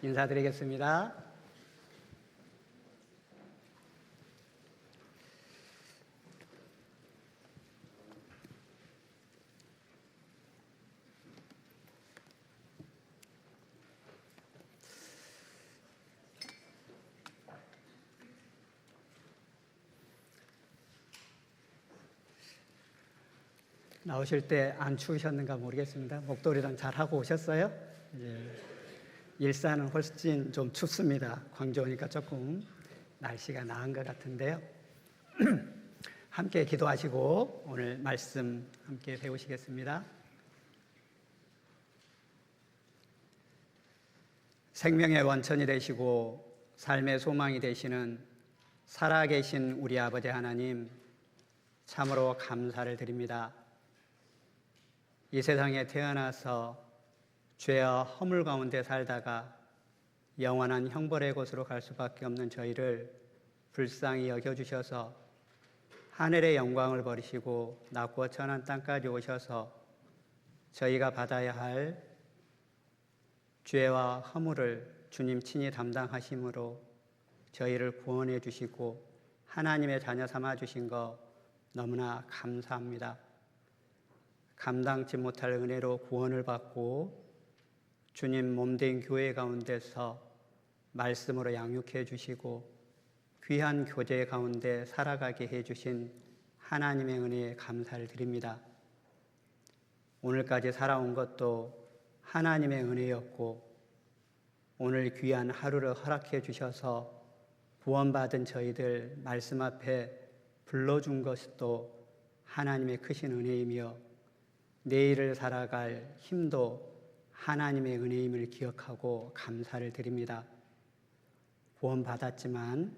인사드리겠습니다. 나오실 때 안 추우셨는가 모르겠습니다. 목도리랑 잘 하고 오셨어요? 일산은 훨씬 좀 춥습니다. 광주 오니까 조금 날씨가 나은 것 같은데요. 함께 기도하시고 오늘 말씀 함께 배우시겠습니다. 생명의 원천이 되시고 삶의 소망이 되시는 살아계신 우리 아버지 하나님, 참으로 감사를 드립니다. 이 세상에 태어나서 죄와 허물 가운데 살다가 영원한 형벌의 곳으로 갈 수밖에 없는 저희를 불쌍히 여겨주셔서 하늘의 영광을 버리시고 낮고 천한 땅까지 오셔서 저희가 받아야 할 죄와 허물을 주님 친히 담당하심으로 저희를 구원해 주시고 하나님의 자녀 삼아 주신 거 너무나 감사합니다. 감당치 못할 은혜로 구원을 받고 주님 몸된 교회 가운데서 말씀으로 양육해 주시고 귀한 교제 가운데 살아가게 해 주신 하나님의 은혜에 감사를 드립니다. 오늘까지 살아온 것도 하나님의 은혜였고 오늘 귀한 하루를 허락해 주셔서 구원받은 저희들 말씀 앞에 불러준 것도 하나님의 크신 은혜이며 내일을 살아갈 힘도 하나님의 은혜임을 기억하고 감사를 드립니다. 구원받았지만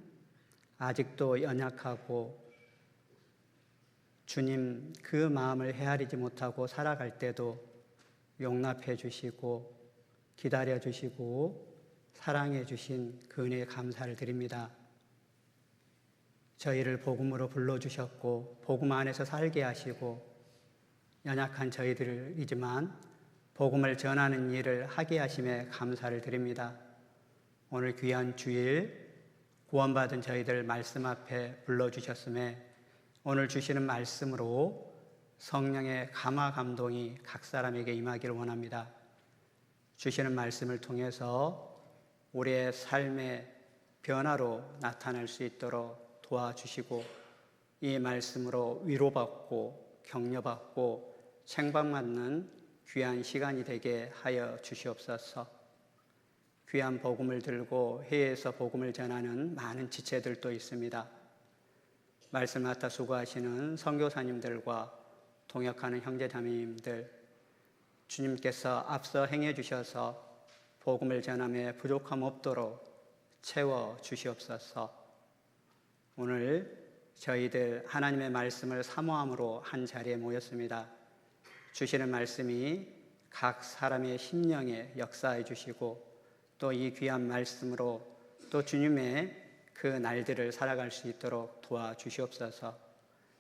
아직도 연약하고 주님 그 마음을 헤아리지 못하고 살아갈 때도 용납해 주시고 기다려 주시고 사랑해 주신 그 은혜에 감사를 드립니다. 저희를 복음으로 불러주셨고 복음 안에서 살게 하시고 연약한 저희들이지만 복음을 전하는 일을 하게 하심에 감사를 드립니다. 오늘 귀한 주일 구원받은 저희들 말씀 앞에 불러주셨음에 오늘 주시는 말씀으로 성령의 감화 감동이 각 사람에게 임하기를 원합니다. 주시는 말씀을 통해서 우리의 삶의 변화로 나타날 수 있도록 도와주시고 이 말씀으로 위로받고 격려받고 책망받는 귀한 시간이 되게 하여 주시옵소서. 귀한 복음을 들고 해외에서 복음을 전하는 많은 지체들도 있습니다. 말씀 맡아 수고하시는 선교사님들과 동역하는 형제자매님들, 주님께서 앞서 행해 주셔서 복음을 전함에 부족함 없도록 채워 주시옵소서. 오늘 저희들 하나님의 말씀을 사모함으로 한 자리에 모였습니다. 주시는 말씀이 각 사람의 심령에 역사해 주시고 또 이 귀한 말씀으로 또 주님의 그 날들을 살아갈 수 있도록 도와주시옵소서.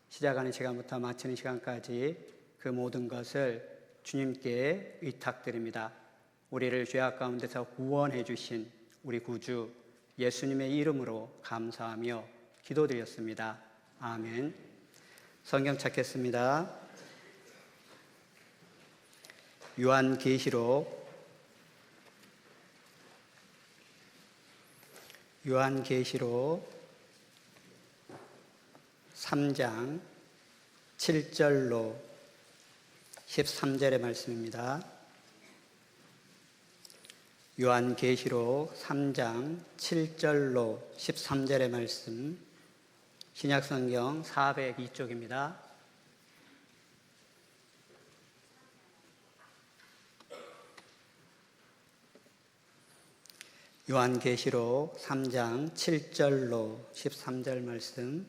시작하는 시간부터 마치는 시간까지 그 모든 것을 주님께 위탁드립니다. 우리를 죄악 가운데서 구원해 주신 우리 구주 예수님의 이름으로 감사하며 기도드렸습니다. 아멘. 성경 찾겠습니다. 요한계시록 3장 7절로 13절의 말씀입니다. 요한계시록 3장 7절로 13절의 말씀, 신약성경 402쪽입니다. 요한계시록 3장 7절로 13절 말씀,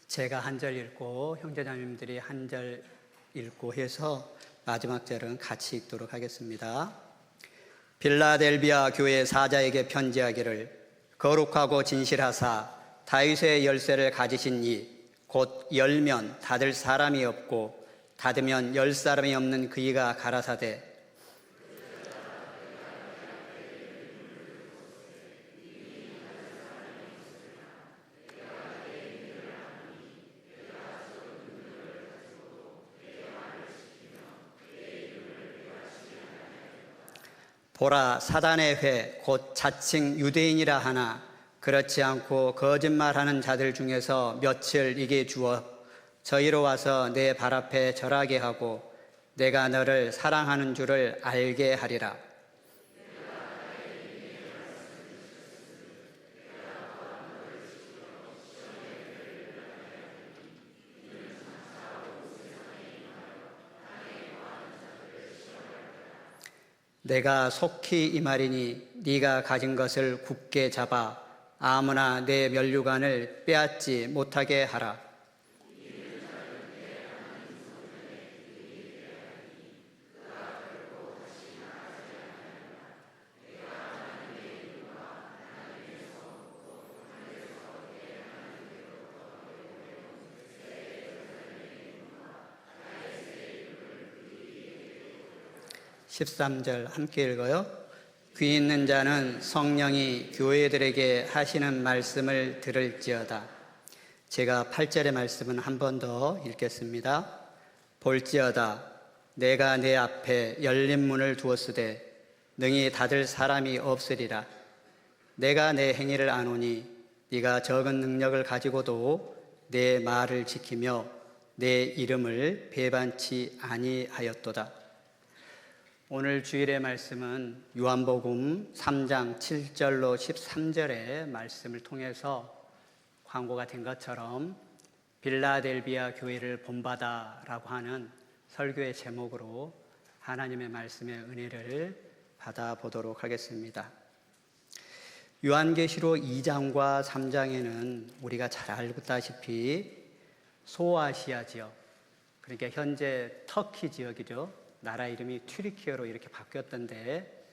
제가 한 절 읽고 형제자매님들이 한 절 읽고 해서 마지막 절은 같이 읽도록 하겠습니다. 빌라델비아 교회 사자에게 편지하기를, 거룩하고 진실하사 다윗의 열쇠를 가지신 이 곧 열면 닫을 사람이 없고 닫으면 10사람이 없는 그이가 가라사대 보라 사단의 회 곧 자칭 유대인이라 하나 그렇지 않고 거짓말하는 자들 중에서 며칠 이게 주어 저희로 와서 내 발 앞에 절하게 하고 내가 너를 사랑하는 줄을 알게 하리라. 내가 속히 이 말이니 네가 가진 것을 굳게 잡아 아무나 내 면류관을 빼앗지 못하게 하라. (13절) 함께 읽어요. 귀 있는 자는 성령이 교회들에게 하시는 말씀을 들을지어다. 제가 8절의 말씀은 한 번 더 읽겠습니다. 볼지어다 내가 내 앞에 열린 문을 두었으되 능히 닫을 사람이 없으리라. 내가 내 행위를 아노니 네가 적은 능력을 가지고도 내 말을 지키며 내 이름을 배반치 아니하였도다. 오늘 주일의 말씀은 요한복음 3장 7절로 13절의 말씀을 통해서 광고가 된 것처럼 빌라델비아 교회를 본받아라고 하는 설교의 제목으로 하나님의 말씀의 은혜를 받아보도록 하겠습니다. 요한계시록 2장과 3장에는 우리가 잘 알다시피 소아시아 지역, 그러니까 현재 터키 지역이죠. 나라 이름이 튀르키예로 이렇게 바뀌었던데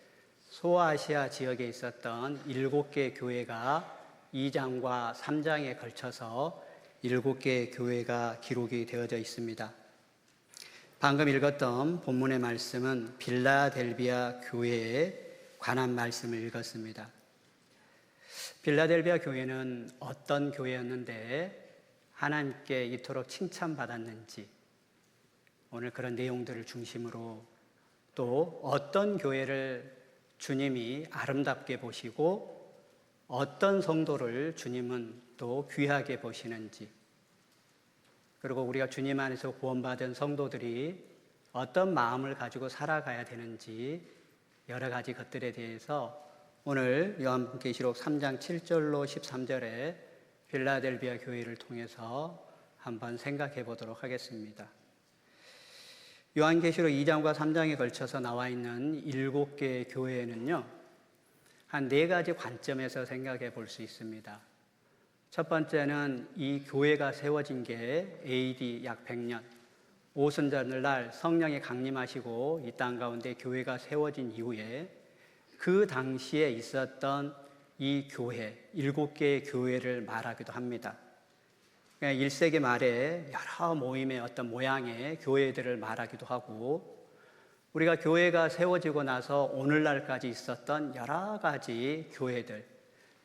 소아시아 지역에 있었던 7개의 교회가 2장과 3장에 걸쳐서 7개의 교회가 기록이 되어져 있습니다. 방금 읽었던 본문의 말씀은 빌라델비아 교회에 관한 말씀을 읽었습니다. 빌라델비아 교회는 어떤 교회였는데 하나님께 이토록 칭찬받았는지, 오늘 그런 내용들을 중심으로 또 어떤 교회를 주님이 아름답게 보시고 어떤 성도를 주님은 또 귀하게 보시는지, 그리고 우리가 주님 안에서 구원받은 성도들이 어떤 마음을 가지고 살아가야 되는지 여러 가지 것들에 대해서 오늘 요한계시록 3장 7절로 13절에 빌라델비아 교회를 통해서 한번 생각해 보도록 하겠습니다. 요한계시록 2장과 3장에 걸쳐서 나와 있는 7개의 교회는요, 한 4가지 관점에서 생각해 볼 수 있습니다. 첫 번째는 이 교회가 세워진 게 AD 약 100년, 오순절날 성령이 강림하시고 이 땅 가운데 교회가 세워진 이후에 그 당시에 있었던 이 교회, 7개의 교회를 말하기도 합니다. 1세기 말에 여러 모임의 어떤 모양의 교회들을 말하기도 하고, 우리가 교회가 세워지고 나서 오늘날까지 있었던 여러 가지 교회들,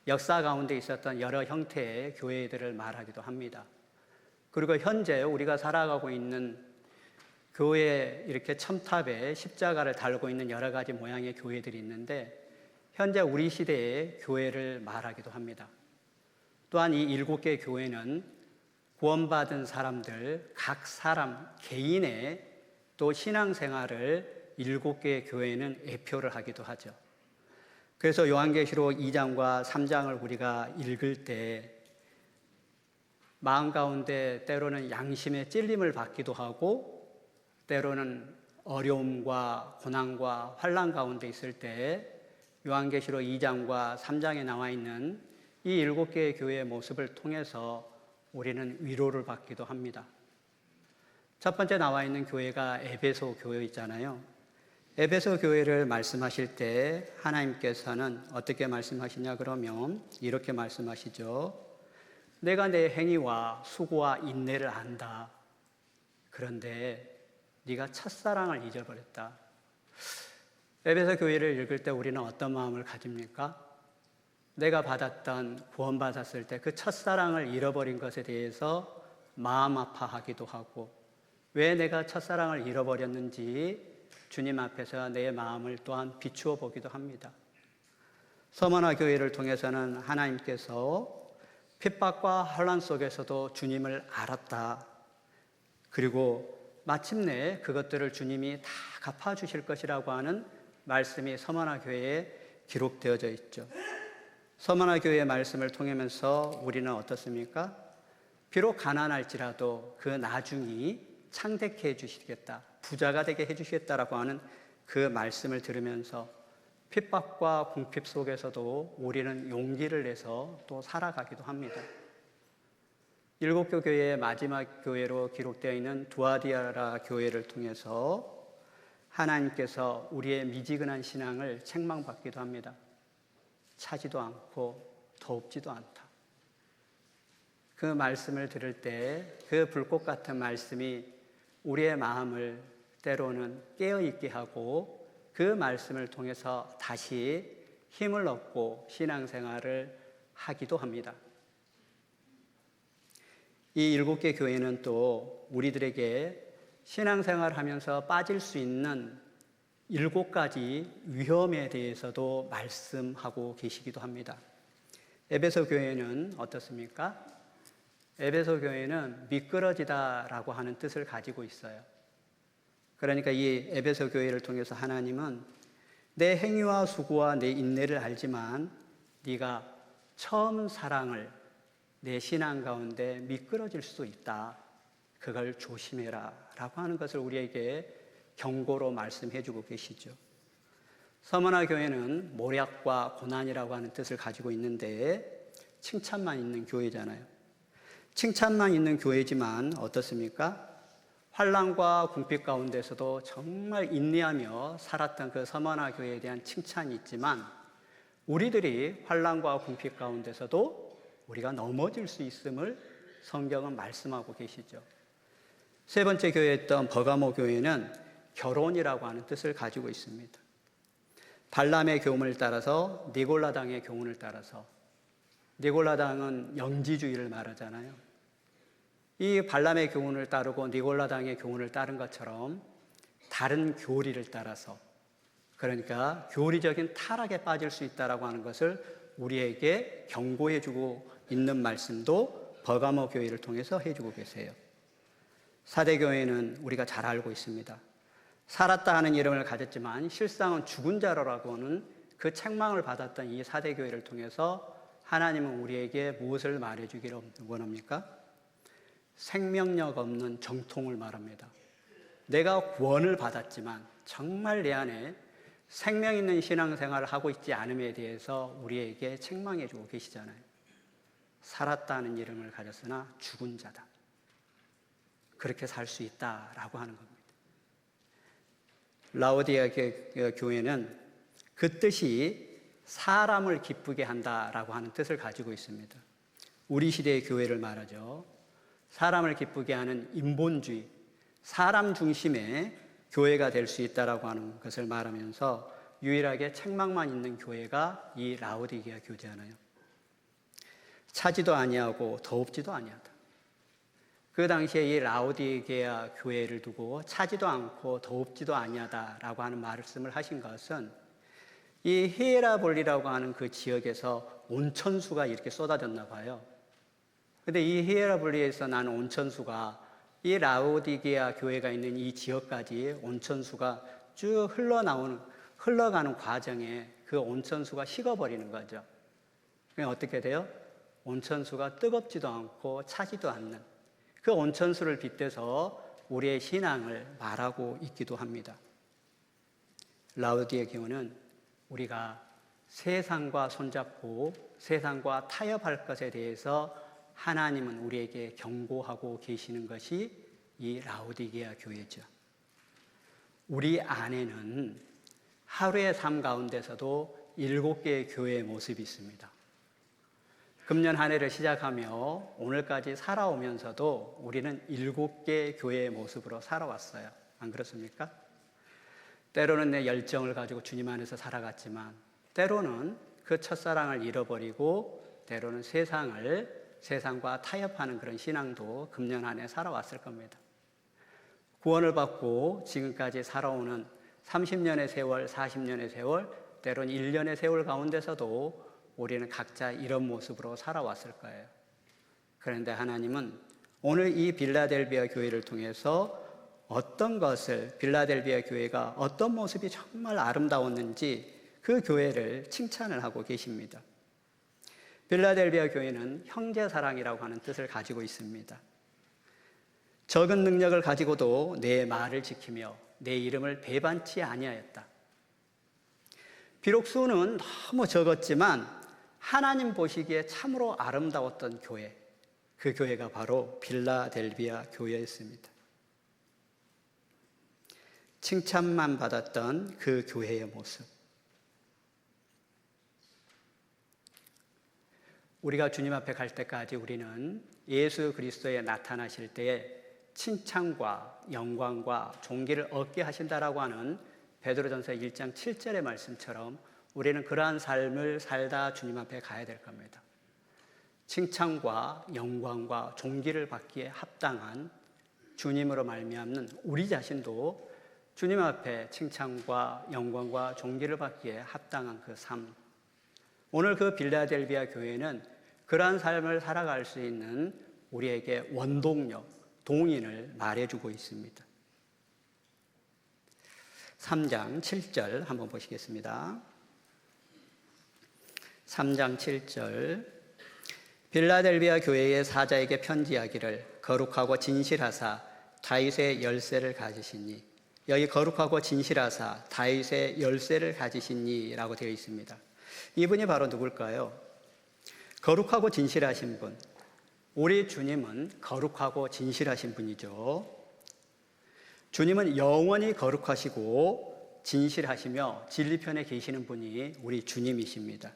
역사 가운데 있었던 여러 형태의 교회들을 말하기도 합니다. 그리고 현재 우리가 살아가고 있는 교회 이렇게 첨탑에 십자가를 달고 있는 여러 가지 모양의 교회들이 있는데 현재 우리 시대의 교회를 말하기도 합니다. 또한 이 7개의 교회는 구원받은 사람들, 각 사람 개인의 또 신앙생활을 7개의 교회는 예표를 하기도 하죠. 그래서 요한계시록 2장과 3장을 우리가 읽을 때 마음 가운데 때로는 양심의 찔림을 받기도 하고, 때로는 어려움과 고난과 환난 가운데 있을 때 요한계시록 2장과 3장에 나와 있는 이 7개의 교회의 모습을 통해서 우리는 위로를 받기도 합니다. 첫 번째 나와 있는 교회가 에베소 교회 있잖아요. 에베소 교회를 말씀하실 때 하나님께서는 어떻게 말씀하시냐 그러면 이렇게 말씀하시죠. 내가 내 행위와 수고와 인내를 안다. 그런데 네가 첫사랑을 잊어버렸다. 에베소 교회를 읽을 때 우리는 어떤 마음을 가집니까? 내가 받았던 구원받았을 때 그 첫사랑을 잃어버린 것에 대해서 마음 아파하기도 하고, 왜 내가 첫사랑을 잃어버렸는지 주님 앞에서 내 마음을 또한 비추어 보기도 합니다. 서머나 교회를 통해서는 하나님께서 핍박과 혼란 속에서도 주님을 알았다. 그리고 마침내 그것들을 주님이 다 갚아주실 것이라고 하는 말씀이 서머나 교회에 기록되어져 있죠. 서머나 교회의 말씀을 통하면서 우리는 어떻습니까? 비록 가난할지라도 그 나중이 창대케 해주시겠다, 부자가 되게 해주시겠다라고 하는 그 말씀을 들으면서 핍박과 궁핍 속에서도 우리는 용기를 내서 또 살아가기도 합니다. 일곱교 교회의 마지막 교회로 기록되어 있는 두아디아라 교회를 통해서 하나님께서 우리의 미지근한 신앙을 책망받기도 합니다. 차지도 않고 덥지도 않다. 그 말씀을 들을 때 그 불꽃 같은 말씀이 우리의 마음을 때로는 깨어있게 하고 그 말씀을 통해서 다시 힘을 얻고 신앙생활을 하기도 합니다. 이 7개 교회는 또 우리들에게 신앙생활을 하면서 빠질 수 있는 7가지 위험에 대해서도 말씀하고 계시기도 합니다. 에베소 교회는 어떻습니까? 에베소 교회는 미끄러지다라고 하는 뜻을 가지고 있어요. 그러니까 이 에베소 교회를 통해서 하나님은 내 행위와 수고와 내 인내를 알지만 네가 처음 사랑을 내 신앙 가운데 미끄러질 수 있다. 그걸 조심해라 라고 하는 것을 우리에게 경고로 말씀해 주고 계시죠. 서머나 교회는 모략과 고난이라고 하는 뜻을 가지고 있는데 칭찬만 있는 교회잖아요. 칭찬만 있는 교회지만 어떻습니까? 환난과 궁핍 가운데서도 정말 인내하며 살았던 그 서머나 교회에 대한 칭찬이 있지만 우리들이 환난과 궁핍 가운데서도 우리가 넘어질 수 있음을 성경은 말씀하고 계시죠. 세 번째 교회였던 버가모 교회는 결혼이라고 하는 뜻을 가지고 있습니다. 발람의 교훈을 따라서 니골라당의 교훈을 따라서, 니골라당은 영지주의를 말하잖아요. 이 발람의 교훈을 따르고 니골라당의 교훈을 따른 것처럼 다른 교리를 따라서, 그러니까 교리적인 타락에 빠질 수 있다라고 하는 것을 우리에게 경고해주고 있는 말씀도 버가모 교회를 통해서 해주고 계세요. 사대교회는 우리가 잘 알고 있습니다. 살았다 하는 이름을 가졌지만 실상은 죽은 자라고 하는 그 책망을 받았던 이 사대교회를 통해서 하나님은 우리에게 무엇을 말해주기를 원합니까? 생명력 없는 정통을 말합니다. 내가 구원을 받았지만 정말 내 안에 생명 있는 신앙생활을 하고 있지 않음에 대해서 우리에게 책망해주고 계시잖아요. 살았다는 이름을 가졌으나 죽은 자다. 그렇게 살 수 있다라고 하는 겁니다. 라오디아 교회는 그 뜻이 사람을 기쁘게 한다라고 하는 뜻을 가지고 있습니다. 우리 시대의 교회를 말하죠. 사람을 기쁘게 하는 인본주의, 사람 중심의 교회가 될 수 있다라고 하는 것을 말하면서 유일하게 책망만 있는 교회가 이 라오디게아 교회잖아요. 차지도 아니하고 더웁지도 아니하다. 그 당시에 이 라오디게아 교회를 두고 차지도 않고 더웁지도 아니하다라고 하는 말씀을 하신 것은 이 히에라볼리라고 하는 그 지역에서 온천수가 이렇게 쏟아졌나 봐요. 근데 이 히에라볼리에서 난 온천수가 이 라오디게아 교회가 있는 이 지역까지 온천수가 쭉 흘러가는 과정에 그 온천수가 식어버리는 거죠. 그럼 어떻게 돼요? 온천수가 뜨겁지도 않고 차지도 않는 그 온천수를 빗대서 우리의 신앙을 말하고 있기도 합니다. 라오디게아 교회는 우리가 세상과 손잡고 세상과 타협할 것에 대해서 하나님은 우리에게 경고하고 계시는 것이 이 라오디게아 교회죠. 우리 안에는 하루의 삶 가운데서도 7개의 교회의 모습이 있습니다. 금년 한 해를 시작하며 오늘까지 살아오면서도 우리는 7개의 교회의 모습으로 살아왔어요. 안 그렇습니까? 때로는 내 열정을 가지고 주님 안에서 살아갔지만 때로는 그 첫사랑을 잃어버리고 때로는 세상과 타협하는 그런 신앙도 금년 안에 살아왔을 겁니다. 구원을 받고 지금까지 살아오는 30년의 세월, 40년의 세월, 때로는 1년의 세월 가운데서도 우리는 각자 이런 모습으로 살아왔을 거예요. 그런데 하나님은 오늘 이 빌라델비아 교회를 통해서 어떤 것을, 빌라델비아 교회가 어떤 모습이 정말 아름다웠는지 그 교회를 칭찬을 하고 계십니다. 빌라델비아 교회는 형제사랑이라고 하는 뜻을 가지고 있습니다. 적은 능력을 가지고도 내 말을 지키며 내 이름을 배반치 아니하였다. 비록 수는 너무 적었지만 하나님 보시기에 참으로 아름다웠던 교회, 그 교회가 바로 빌라델비아 교회였습니다. 칭찬만 받았던 그 교회의 모습. 우리가 주님 앞에 갈 때까지 우리는 예수 그리스도에 나타나실 때에 칭찬과 영광과 존귀를 얻게 하신다라고 하는 베드로전서 1장 7절의 말씀처럼 우리는 그러한 삶을 살다 주님 앞에 가야 될 겁니다. 칭찬과 영광과 존귀를 받기에 합당한 주님으로 말미암는 우리 자신도 주님 앞에 칭찬과 영광과 존귀를 받기에 합당한 그 삶. 오늘 그 빌라델비아 교회는 그러한 삶을 살아갈 수 있는 우리에게 원동력, 동인을 말해주고 있습니다. 3장 7절 한번 보시겠습니다. 3장 7절 빌라델비아 교회의 사자에게 편지하기를 거룩하고 진실하사 다윗의 열쇠를 가지시니, 여기 거룩하고 진실하사 다윗의 열쇠를 가지시니 라고 되어 있습니다. 이분이 바로 누굴까요? 거룩하고 진실하신 분. 우리 주님은 거룩하고 진실하신 분이죠. 주님은 영원히 거룩하시고 진실하시며 진리편에 계시는 분이 우리 주님이십니다.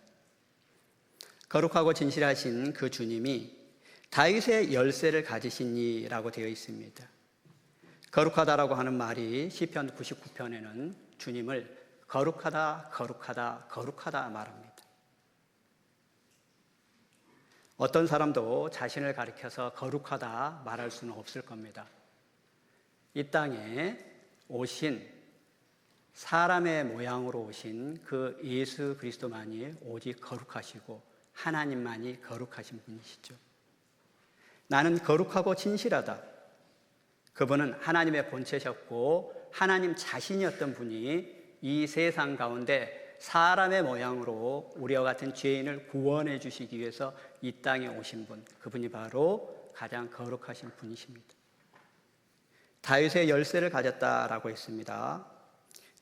거룩하고 진실하신 그 주님이 다윗의 열쇠를 가지시니 라고 되어 있습니다. 거룩하다라고 하는 말이 시편 99편에는 주님을 거룩하다, 거룩하다, 거룩하다 말합니다. 어떤 사람도 자신을 가리켜서 거룩하다 말할 수는 없을 겁니다. 이 땅에 오신 사람의 모양으로 오신 그 예수 그리스도만이 오직 거룩하시고 하나님만이 거룩하신 분이시죠. 나는 거룩하고 진실하다. 그분은 하나님의 본체셨고 하나님 자신이었던 분이 이 세상 가운데 사람의 모양으로 우리와 같은 죄인을 구원해 주시기 위해서 이 땅에 오신 분, 그분이 바로 가장 거룩하신 분이십니다. 다윗의 열쇠를 가졌다라고 했습니다.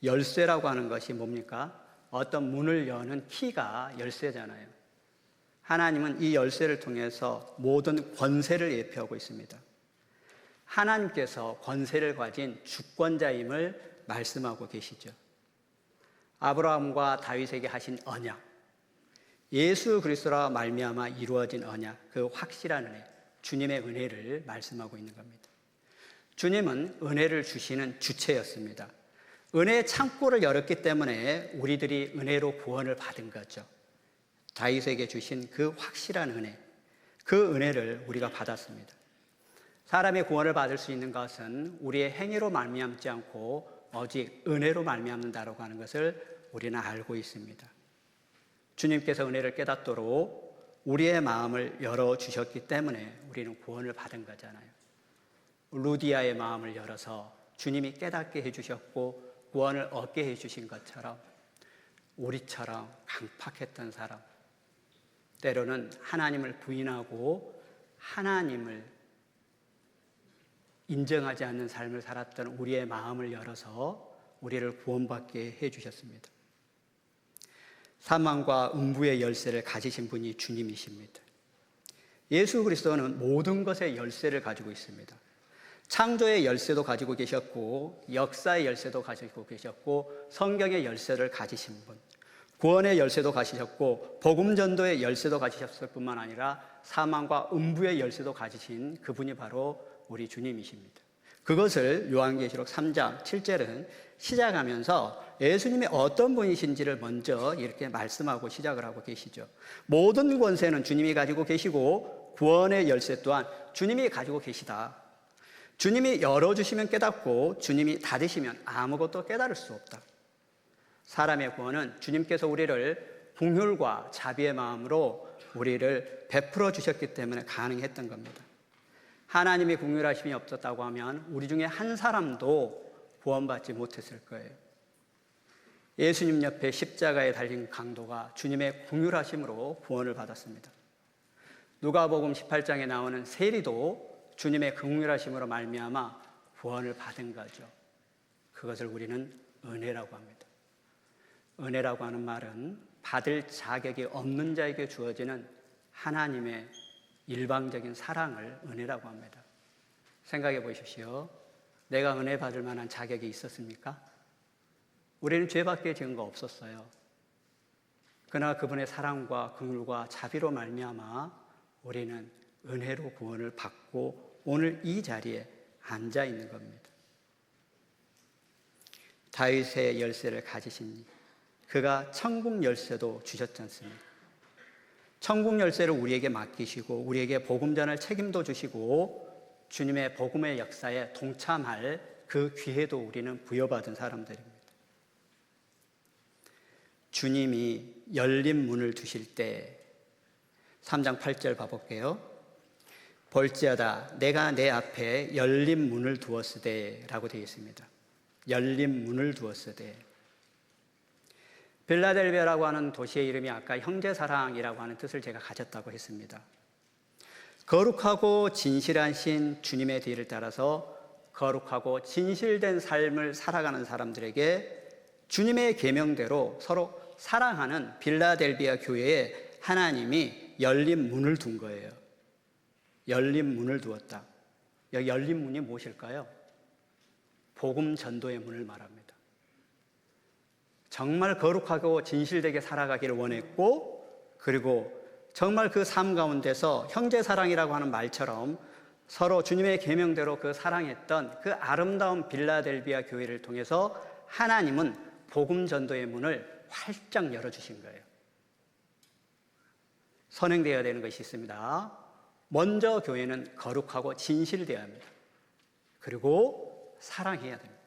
열쇠라고 하는 것이 뭡니까? 어떤 문을 여는 키가 열쇠잖아요. 하나님은 이 열쇠를 통해서 모든 권세를 예표하고 있습니다. 하나님께서 권세를 가진 주권자임을 말씀하고 계시죠. 아브라함과 다윗에게 하신 언약, 예수 그리스도라 말미암아 이루어진 언약, 그 확실한 은혜, 주님의 은혜를 말씀하고 있는 겁니다. 주님은 은혜를 주시는 주체였습니다. 은혜의 창고를 열었기 때문에 우리들이 은혜로 구원을 받은 거죠. 다윗에게 주신 그 확실한 은혜, 그 은혜를 우리가 받았습니다. 사람의 구원을 받을 수 있는 것은 우리의 행위로 말미암지 않고 오직 은혜로 말미암는다라고 하는 것을 우리는 알고 있습니다. 주님께서 은혜를 깨닫도록 우리의 마음을 열어주셨기 때문에 우리는 구원을 받은 거잖아요. 루디아의 마음을 열어서 주님이 깨닫게 해주셨고 구원을 얻게 해주신 것처럼 우리처럼 강팍했던 사람, 때로는 하나님을 부인하고 하나님을 인정하지 않는 삶을 살았던 우리의 마음을 열어서 우리를 구원받게 해주셨습니다. 사망과 음부의 열쇠를 가지신 분이 주님이십니다. 예수 그리스도는 모든 것의 열쇠를 가지고 있습니다. 창조의 열쇠도 가지고 계셨고 역사의 열쇠도 가지고 계셨고 성경의 열쇠를 가지신 분, 구원의 열쇠도 가지셨고 복음 전도의 열쇠도 가지셨을 뿐만 아니라 사망과 음부의 열쇠도 가지신 그분이 바로 우리 주님이십니다. 그것을 요한계시록 3장 7절은 시작하면서 예수님이 어떤 분이신지를 먼저 이렇게 말씀하고 시작을 하고 계시죠. 모든 권세는 주님이 가지고 계시고 구원의 열쇠 또한 주님이 가지고 계시다. 주님이 열어주시면 깨닫고 주님이 닫으시면 아무것도 깨달을 수 없다. 사람의 구원은 주님께서 우리를 긍휼과 자비의 마음으로 우리를 베풀어 주셨기 때문에 가능했던 겁니다. 하나님이 긍휼하심이 없었다고 하면 우리 중에 한 사람도 구원받지 못했을 거예요. 예수님 옆에 십자가에 달린 강도가 주님의 긍휼하심으로 구원을 받았습니다. 누가복음 18장에 나오는 세리도 주님의 긍휼하심으로 말미암아 구원을 받은 거죠. 그것을 우리는 은혜라고 합니다. 은혜라고 하는 말은 받을 자격이 없는 자에게 주어지는 하나님의 일방적인 사랑을 은혜라고 합니다. 생각해 보십시오. 내가 은혜 받을 만한 자격이 있었습니까? 우리는 죄밖에 지은 거 없었어요. 그러나 그분의 사랑과 긍휼과 자비로 말미암아 우리는 은혜로 구원을 받고 오늘 이 자리에 앉아 있는 겁니다. 다윗의 열쇠를 가지신 그가 천국 열쇠도 주셨지 않습니까? 천국 열쇠를 우리에게 맡기시고 우리에게 복음 전할 책임도 주시고 주님의 복음의 역사에 동참할 그 기회도 우리는 부여받은 사람들입니다. 주님이 열린 문을 두실 때 3장 8절 봐볼게요. 볼지어다 내가 내 앞에 열린 문을 두었으되 라고 되어 있습니다. 열린 문을 두었으되. 빌라델비아라고 하는 도시의 이름이 아까 형제사랑이라고 하는 뜻을 제가 가졌다고 했습니다. 거룩하고 진실하신 주님의 뒤를 따라서 거룩하고 진실된 삶을 살아가는 사람들에게 주님의 계명대로 서로 사랑하는 빌라델비아 교회에 하나님이 열린 문을 둔 거예요. 열린 문을 두었다. 여기 열린 문이 무엇일까요? 복음 전도의 문을 말합니다. 정말 거룩하고 진실되게 살아가기를 원했고 그리고 정말 그 삶 가운데서 형제사랑이라고 하는 말처럼 서로 주님의 계명대로 그 사랑했던 그 아름다운 빌라델비아 교회를 통해서 하나님은 복음 전도의 문을 활짝 열어주신 거예요. 선행되어야 되는 것이 있습니다. 먼저 교회는 거룩하고 진실되어야 합니다. 그리고 사랑해야 됩니다.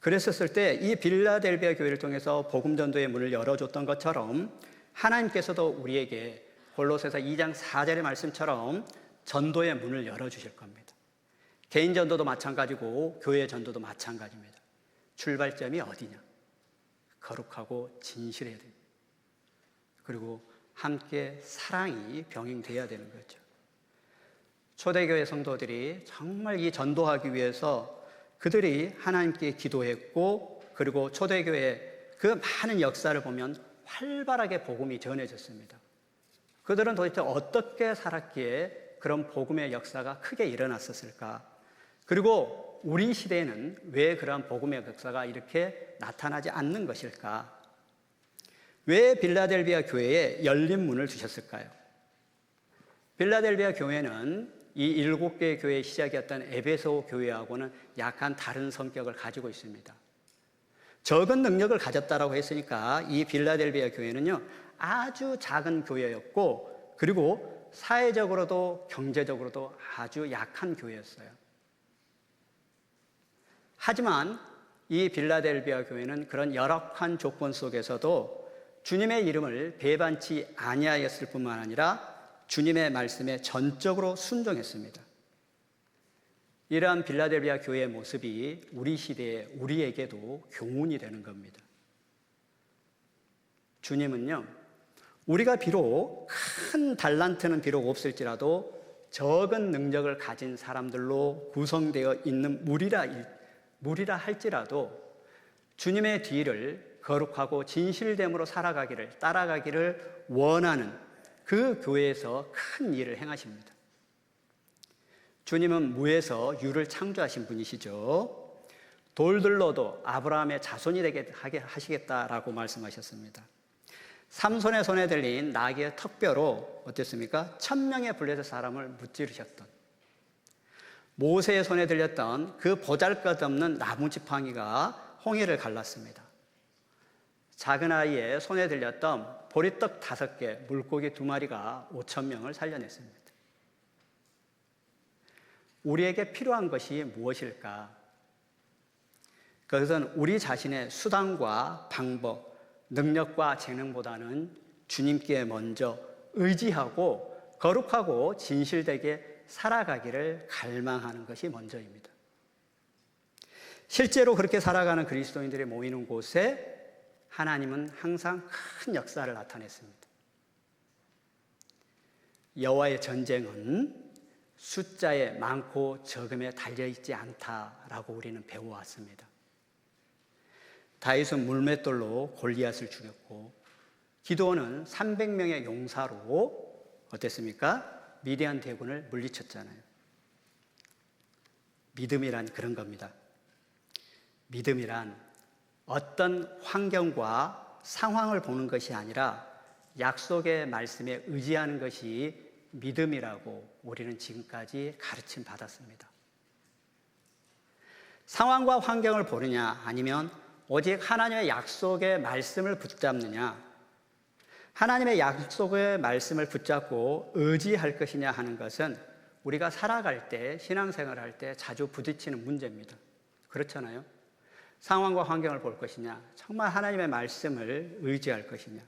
그랬었을 때 이 빌라델비아 교회를 통해서 복음 전도의 문을 열어줬던 것처럼 하나님께서도 우리에게 골로새서 2장 4절의 말씀처럼 전도의 문을 열어주실 겁니다. 개인 전도도 마찬가지고 교회 전도도 마찬가지입니다. 출발점이 어디냐? 거룩하고 진실해야 됩니다. 그리고 함께 사랑이 병행되어야 되는 거죠. 초대교회 성도들이 정말 이 전도하기 위해서 그들이 하나님께 기도했고 그리고 초대교회 그 많은 역사를 보면 활발하게 복음이 전해졌습니다. 그들은 도대체 어떻게 살았기에 그런 복음의 역사가 크게 일어났었을까? 그리고 우리 시대에는 왜 그러한 복음의 역사가 이렇게 나타나지 않는 것일까? 왜 빌라델비아 교회에 열린 문을 두셨을까요? 빌라델비아 교회는 이 7개의 교회의 시작이었던 에베소 교회하고는 약간 다른 성격을 가지고 있습니다. 적은 능력을 가졌다라고 했으니까 이 빌라델비아 교회는요 아주 작은 교회였고 그리고 사회적으로도 경제적으로도 아주 약한 교회였어요. 하지만 이 빌라델비아 교회는 그런 열악한 조건 속에서도 주님의 이름을 배반치 아니하였을 뿐만 아니라 주님의 말씀에 전적으로 순종했습니다. 이러한 빌라델비아 교회의 모습이 우리 시대에 우리에게도 교훈이 되는 겁니다. 주님은요, 우리가 비록 큰 달란트는 비록 없을지라도 적은 능력을 가진 사람들로 구성되어 있는 무리라 할지라도 주님의 뒤를 거룩하고 진실됨으로 따라가기를 원하는 그 교회에서 큰 일을 행하십니다. 주님은 무에서 유를 창조하신 분이시죠. 돌들로도 아브라함의 자손이 되게 하시겠다라고 말씀하셨습니다. 삼손의 손에 들린 나귀의 턱뼈로 어땠습니까? 1000명의 블레셋 사람을 무찌르셨던, 모세의 손에 들렸던 그 보잘것없는 나무지팡이가 홍해를 갈랐습니다. 작은 아이의 손에 들렸던 보리떡 5개, 물고기 2마리가 5,000명을 살려냈습니다. 우리에게 필요한 것이 무엇일까? 그것은 우리 자신의 수단과 방법, 능력과 재능보다는 주님께 먼저 의지하고 거룩하고 진실되게 살아가기를 갈망하는 것이 먼저입니다. 실제로 그렇게 살아가는 그리스도인들이 모이는 곳에 하나님은 항상 큰 역사를 나타냈습니다. 여호와의 전쟁은 숫자에 많고 적음에 달려있지 않다라고 우리는 배워왔습니다. 다윗은 물맷돌로 골리앗을 죽였고 기드온은 300명의 용사로 어땠습니까? 미디안 대군을 물리쳤잖아요. 믿음이란 그런 겁니다. 믿음이란 어떤 환경과 상황을 보는 것이 아니라 약속의 말씀에 의지하는 것이 믿음이라고 우리는 지금까지 가르침 받았습니다. 상황과 환경을 보느냐 아니면 오직 하나님의 약속의 말씀을 붙잡느냐, 하나님의 약속의 말씀을 붙잡고 의지할 것이냐 하는 것은 우리가 살아갈 때, 신앙생활할 때 자주 부딪히는 문제입니다. 그렇잖아요? 상황과 환경을 볼 것이냐, 정말 하나님의 말씀을 의지할 것이냐.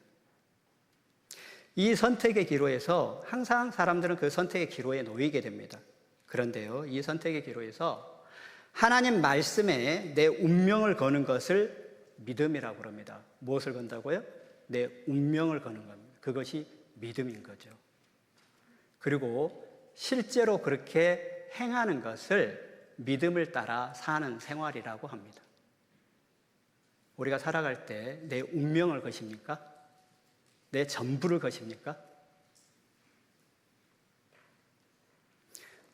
이 선택의 기로에서 항상 사람들은 그 선택의 기로에 놓이게 됩니다. 그런데요, 이 선택의 기로에서 하나님 말씀에 내 운명을 거는 것을 믿음이라고 합니다. 무엇을 건다고요? 내 운명을 거는 겁니다. 그것이 믿음인 거죠. 그리고 실제로 그렇게 행하는 것을 믿음을 따라 사는 생활이라고 합니다. 우리가 살아갈 때 내 운명을 거십니까? 내 전부를 거십니까?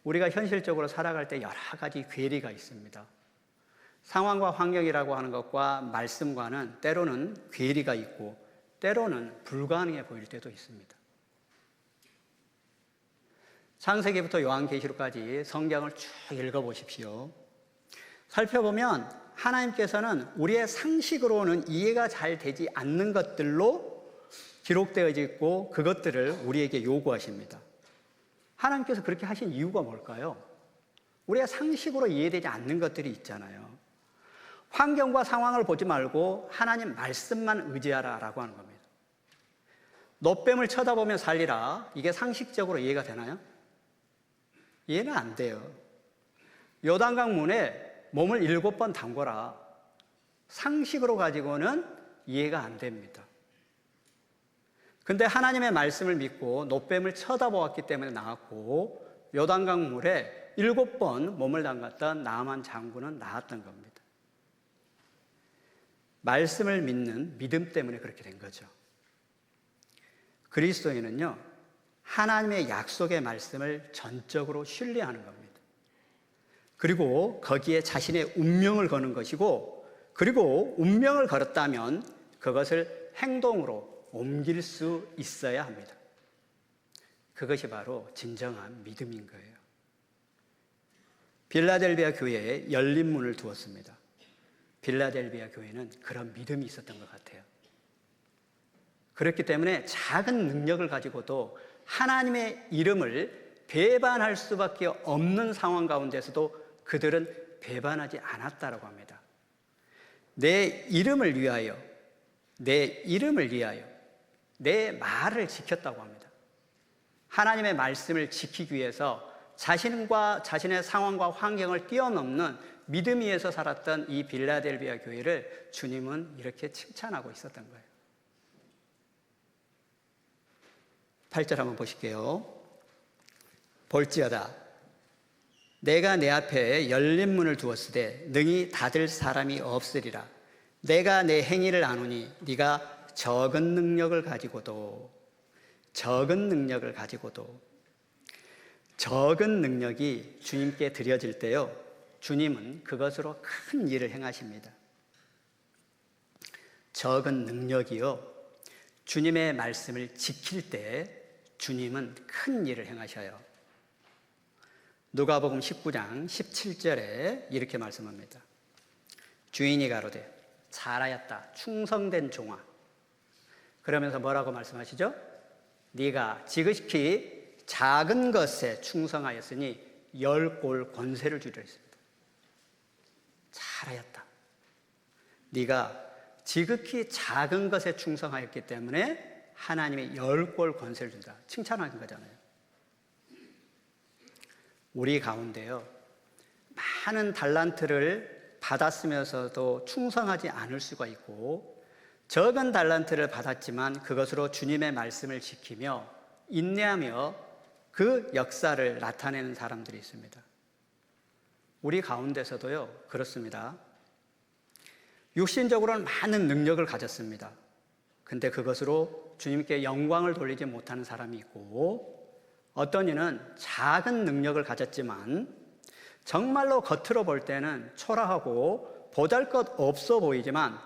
우리가 현실적으로 살아갈 때 여러 가지 괴리가 있습니다. 상황과 환경이라고 하는 것과 말씀과는 때로는 괴리가 있고 때로는 불가능해 보일 때도 있습니다. 창세기부터 요한계시록까지 성경을 쭉 읽어보십시오. 살펴보면 하나님께서는 우리의 상식으로는 이해가 잘 되지 않는 것들로 기록되어 있고 그것들을 우리에게 요구하십니다. 하나님께서 그렇게 하신 이유가 뭘까요? 우리가 상식으로 이해되지 않는 것들이 있잖아요. 환경과 상황을 보지 말고 하나님 말씀만 의지하라라고 하는 겁니다. 노뱀을 쳐다보며 살리라. 이게 상식적으로 이해가 되나요? 이해는 안 돼요. 요단강 문에 몸을 7번 담궈라. 상식으로 가지고는 이해가 안 됩니다. 근데 하나님의 말씀을 믿고 노뱀을 쳐다보았기 때문에 나았고 요단강 물에 7번 몸을 담갔던 나아만 장군은 나았던 겁니다. 말씀을 믿는 믿음 때문에 그렇게 된 거죠. 그리스도인은요, 하나님의 약속의 말씀을 전적으로 신뢰하는 겁니다. 그리고 거기에 자신의 운명을 거는 것이고, 그리고 운명을 걸었다면 그것을 행동으로 옮길 수 있어야 합니다. 그것이 바로 진정한 믿음인 거예요. 빌라델비아 교회에 열린 문을 두었습니다. 빌라델비아 교회는 그런 믿음이 있었던 것 같아요. 그렇기 때문에 작은 능력을 가지고도 하나님의 이름을 배반할 수밖에 없는 상황 가운데서도 그들은 배반하지 않았다고 합니다. 내 이름을 위하여, 내 말을 지켰다고 합니다. 하나님의 말씀을 지키기 위해서 자신과 자신의 상황과 환경을 뛰어넘는 믿음 위에서 살았던 이 빌라델비아 교회를 주님은 이렇게 칭찬하고 있었던 거예요. 8절 한번 보실게요. 볼지어다 내가 내 앞에 열린 문을 두었으되 능히 닫을 사람이 없으리라. 내가 내 행위를 아노니 네가 적은 능력을 가지고도 적은 능력이 주님께 드려질 때요, 주님은 그것으로 큰 일을 행하십니다. 적은 능력이요, 주님의 말씀을 지킬 때 주님은 큰 일을 행하셔요. 누가복음 19장 17절에 이렇게 말씀합니다. 주인이 가로되 잘하였다 충성된 종아. 그러면서 뭐라고 말씀하시죠? 네가 지극히 작은 것에 충성하였으니 10골 권세를 주리라 했습니다. 잘하였다. 네가 지극히 작은 것에 충성하였기 때문에 하나님이 10골 권세를 준다. 칭찬하는 거잖아요. 우리 가운데요, 많은 달란트를 받았으면서도 충성하지 않을 수가 있고, 적은 달란트를 받았지만 그것으로 주님의 말씀을 지키며 인내하며 그 역사를 나타내는 사람들이 있습니다. 우리 가운데서도요, 그렇습니다. 육신적으로는 많은 능력을 가졌습니다. 근데 그것으로 주님께 영광을 돌리지 못하는 사람이 있고, 어떤 이는 작은 능력을 가졌지만 정말로 겉으로 볼 때는 초라하고 보잘것없어 보이지만,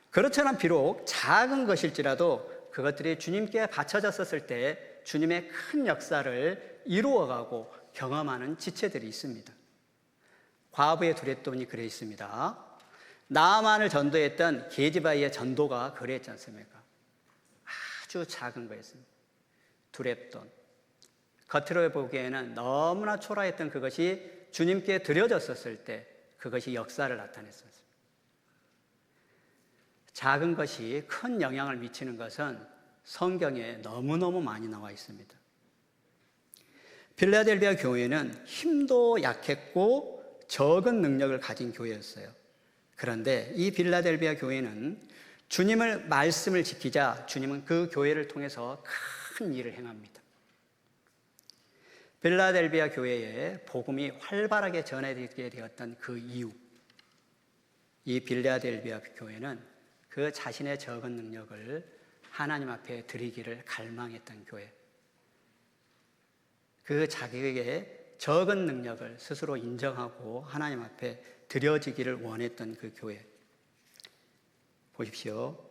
그렇지만 비록 작은 것일지라도 그것들이 주님께 바쳐졌었을 때 주님의 큰 역사를 이루어가고 경험하는 지체들이 있습니다. 과부의 두렛돈이 그래 있습니다. 나아만을 전도했던 게지바의 전도가 그랬지 않습니까? 아주 작은 거였습니다. 두렛돈. 겉으로 보기에는 너무나 초라했던 그것이 주님께 드려졌었을 때 그것이 역사를 나타냈습니다. 작은 것이 큰 영향을 미치는 것은 성경에 너무너무 많이 나와 있습니다. 필라델비아 교회는 힘도 약했고 적은 능력을 가진 교회였어요. 그런데 이 필라델비아 교회는 주님을 말씀을 지키자 주님은 그 교회를 통해서 큰 일을 행합니다. 필라델비아 교회에 복음이 활발하게 전해지게 되었던 그 이유, 이 필라델비아 교회는 그 자신의 적은 능력을 하나님 앞에 드리기를 갈망했던 교회, 그 자기에게 적은 능력을 스스로 인정하고 하나님 앞에 드려지기를 원했던 그 교회. 보십시오.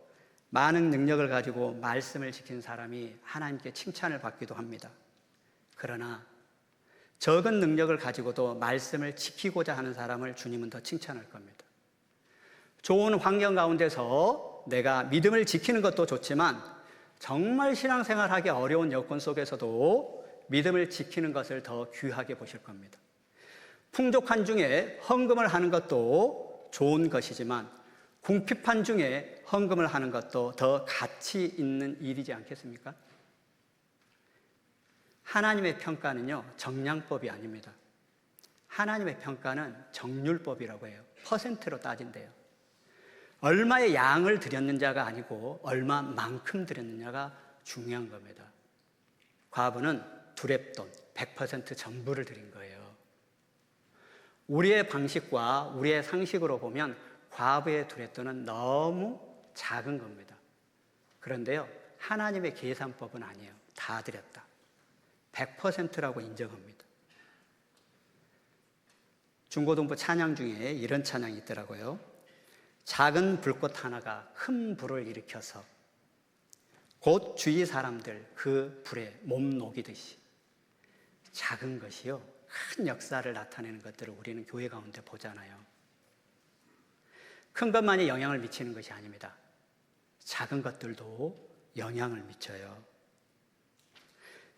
많은 능력을 가지고 말씀을 지킨 사람이 하나님께 칭찬을 받기도 합니다. 그러나 적은 능력을 가지고도 말씀을 지키고자 하는 사람을 주님은 더 칭찬할 겁니다. 좋은 환경 가운데서 내가 믿음을 지키는 것도 좋지만 정말 신앙생활하기 어려운 여건 속에서도 믿음을 지키는 것을 더 귀하게 보실 겁니다. 풍족한 중에 헌금을 하는 것도 좋은 것이지만 궁핍한 중에 헌금을 하는 것도 더 가치 있는 일이지 않겠습니까? 하나님의 평가는요, 정량법이 아닙니다. 하나님의 평가는 정률법이라고 해요. 퍼센트로 따진대요. 얼마의 양을 드렸느냐가 아니고 얼마만큼 드렸느냐가 중요한 겁니다. 과부는 두렙돈 100% 전부를 드린 거예요. 우리의 방식과 우리의 상식으로 보면 과부의 두렙돈은 너무 작은 겁니다. 그런데요, 하나님의 계산법은 아니에요. 다 드렸다. 100%라고 인정합니다. 중고등부 찬양 중에 이런 찬양이 있더라고요. 작은 불꽃 하나가 큰 불을 일으켜서 곧 주위 사람들 그 불에 몸 녹이듯이 작은 것이요, 큰 역사를 나타내는 것들을 우리는 교회 가운데 보잖아요. 큰 것만이 영향을 미치는 것이 아닙니다. 작은 것들도 영향을 미쳐요.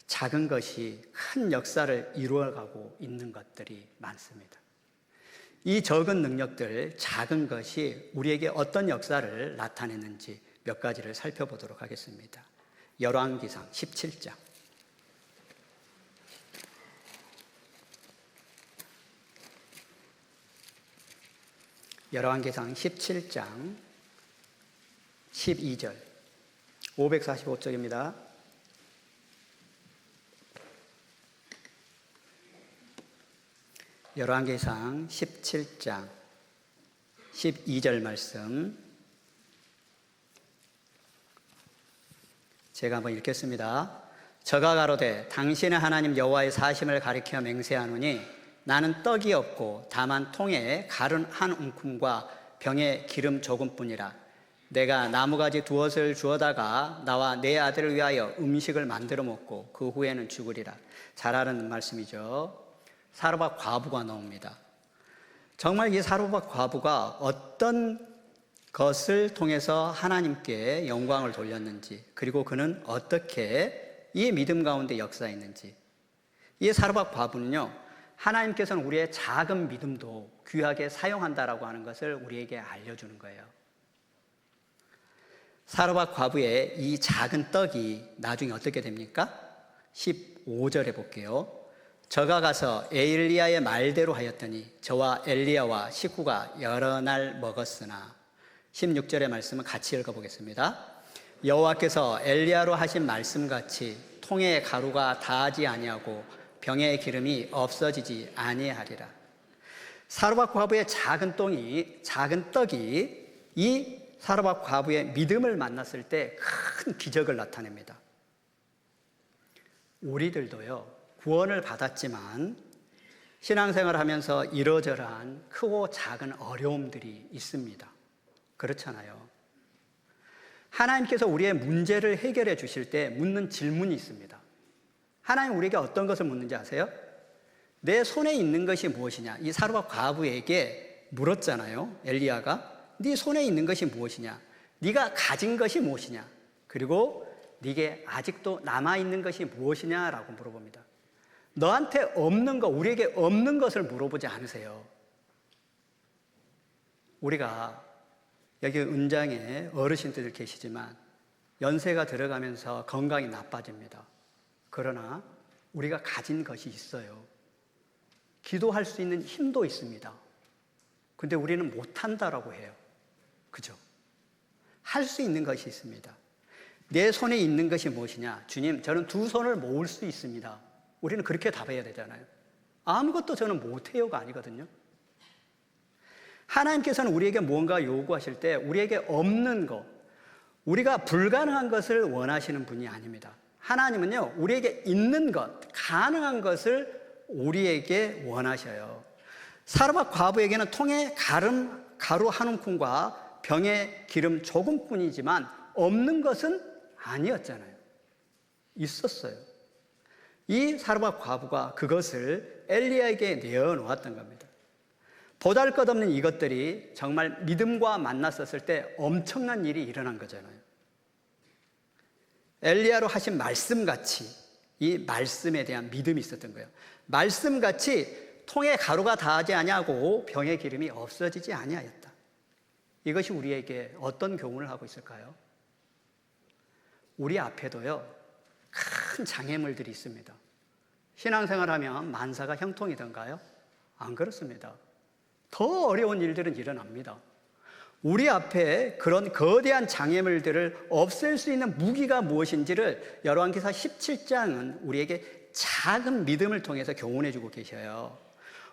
작은 것이 큰 역사를 이루어가고 있는 것들이 많습니다. 이 적은 능력들, 작은 것이 우리에게 어떤 역사를 나타내는지 몇 가지를 살펴보도록 하겠습니다. 열왕기상 17장. 열왕기상 17장 12절 545쪽입니다. 열왕기상 17장 12절 말씀 제가 한번 읽겠습니다. 저가 가로되 당신의 하나님 여호와의 사심을 가리켜 맹세하노니 나는 떡이 없고 다만 통에 가른 한 움큼과 병에 기름 조금뿐이라. 내가 나무가지 두엇을 주어다가 나와 내 아들을 위하여 음식을 만들어 먹고 그 후에는 죽으리라. 잘 아는 말씀이죠. 사르밧 과부가 나옵니다. 정말 이 사르밧 과부가 어떤 것을 통해서 하나님께 영광을 돌렸는지, 그리고 그는 어떻게 이 믿음 가운데 역사했는지, 이 사르밧 과부는요, 하나님께서는 우리의 작은 믿음도 귀하게 사용한다라고 하는 것을 우리에게 알려주는 거예요. 사르밧 과부의 이 작은 떡이 나중에 어떻게 됩니까? 15절에 볼게요. 저가 가서 엘리야의 말대로 하였더니 저와 엘리야와 식구가 여러 날 먹었으나, 16절의 말씀은 같이 읽어보겠습니다. 여호와께서 엘리야로 하신 말씀같이 통에 가루가 다하지 아니하고 병에 기름이 없어지지 아니하리라. 사르밧 과부의 작은 떡이 이 사르밧 과부의 믿음을 만났을 때 큰 기적을 나타냅니다. 우리들도요, 구원을 받았지만 신앙생활을 하면서 이러저러한 크고 작은 어려움들이 있습니다. 그렇잖아요. 하나님께서 우리의 문제를 해결해 주실 때 묻는 질문이 있습니다. 하나님 우리에게 어떤 것을 묻는지 아세요? 내 손에 있는 것이 무엇이냐? 이 사르밧 과부에게 물었잖아요. 엘리야가 네 손에 있는 것이 무엇이냐? 네가 가진 것이 무엇이냐? 그리고 네게 아직도 남아있는 것이 무엇이냐라고 물어봅니다. 너한테 없는 것, 우리에게 없는 것을 물어보지 않으세요. 우리가 여기 은장에 어르신들 계시지만 연세가 들어가면서 건강이 나빠집니다. 그러나 우리가 가진 것이 있어요. 기도할 수 있는 힘도 있습니다. 근데 우리는 못한다라고 해요. 그죠? 할 수 있는 것이 있습니다. 내 손에 있는 것이 무엇이냐? 주님, 저는 두 손을 모을 수 있습니다. 우리는 그렇게 답해야 되잖아요. 아무것도 저는 못해요가 아니거든요. 하나님께서는 우리에게 무언가 요구하실 때 우리에게 없는 것, 우리가 불가능한 것을 원하시는 분이 아닙니다. 하나님은요, 우리에게 있는 것, 가능한 것을 우리에게 원하셔요. 사르밧 과부에게는 통에 가루 한 움큼과 병에 기름 조금뿐이지만 없는 것은 아니었잖아요. 있었어요. 이 사르밧 과부가 그것을 엘리야에게 내어놓았던 겁니다. 보잘것없는 이것들이 정말 믿음과 만났었을 때 엄청난 일이 일어난 거잖아요. 엘리야로 하신 말씀같이 이 말씀에 대한 믿음이 있었던 거예요. 말씀같이 통에 가루가 다하지 아니하고 병의 기름이 없어지지 아니하였다. 이것이 우리에게 어떤 교훈을 하고 있을까요? 우리 앞에도요, 큰 장애물들이 있습니다. 신앙생활하면 만사가 형통이던가요? 안 그렇습니다. 더 어려운 일들은 일어납니다. 우리 앞에 그런 거대한 장애물들을 없앨 수 있는 무기가 무엇인지를 열왕기사 17장은 우리에게 작은 믿음을 통해서 교훈해 주고 계셔요.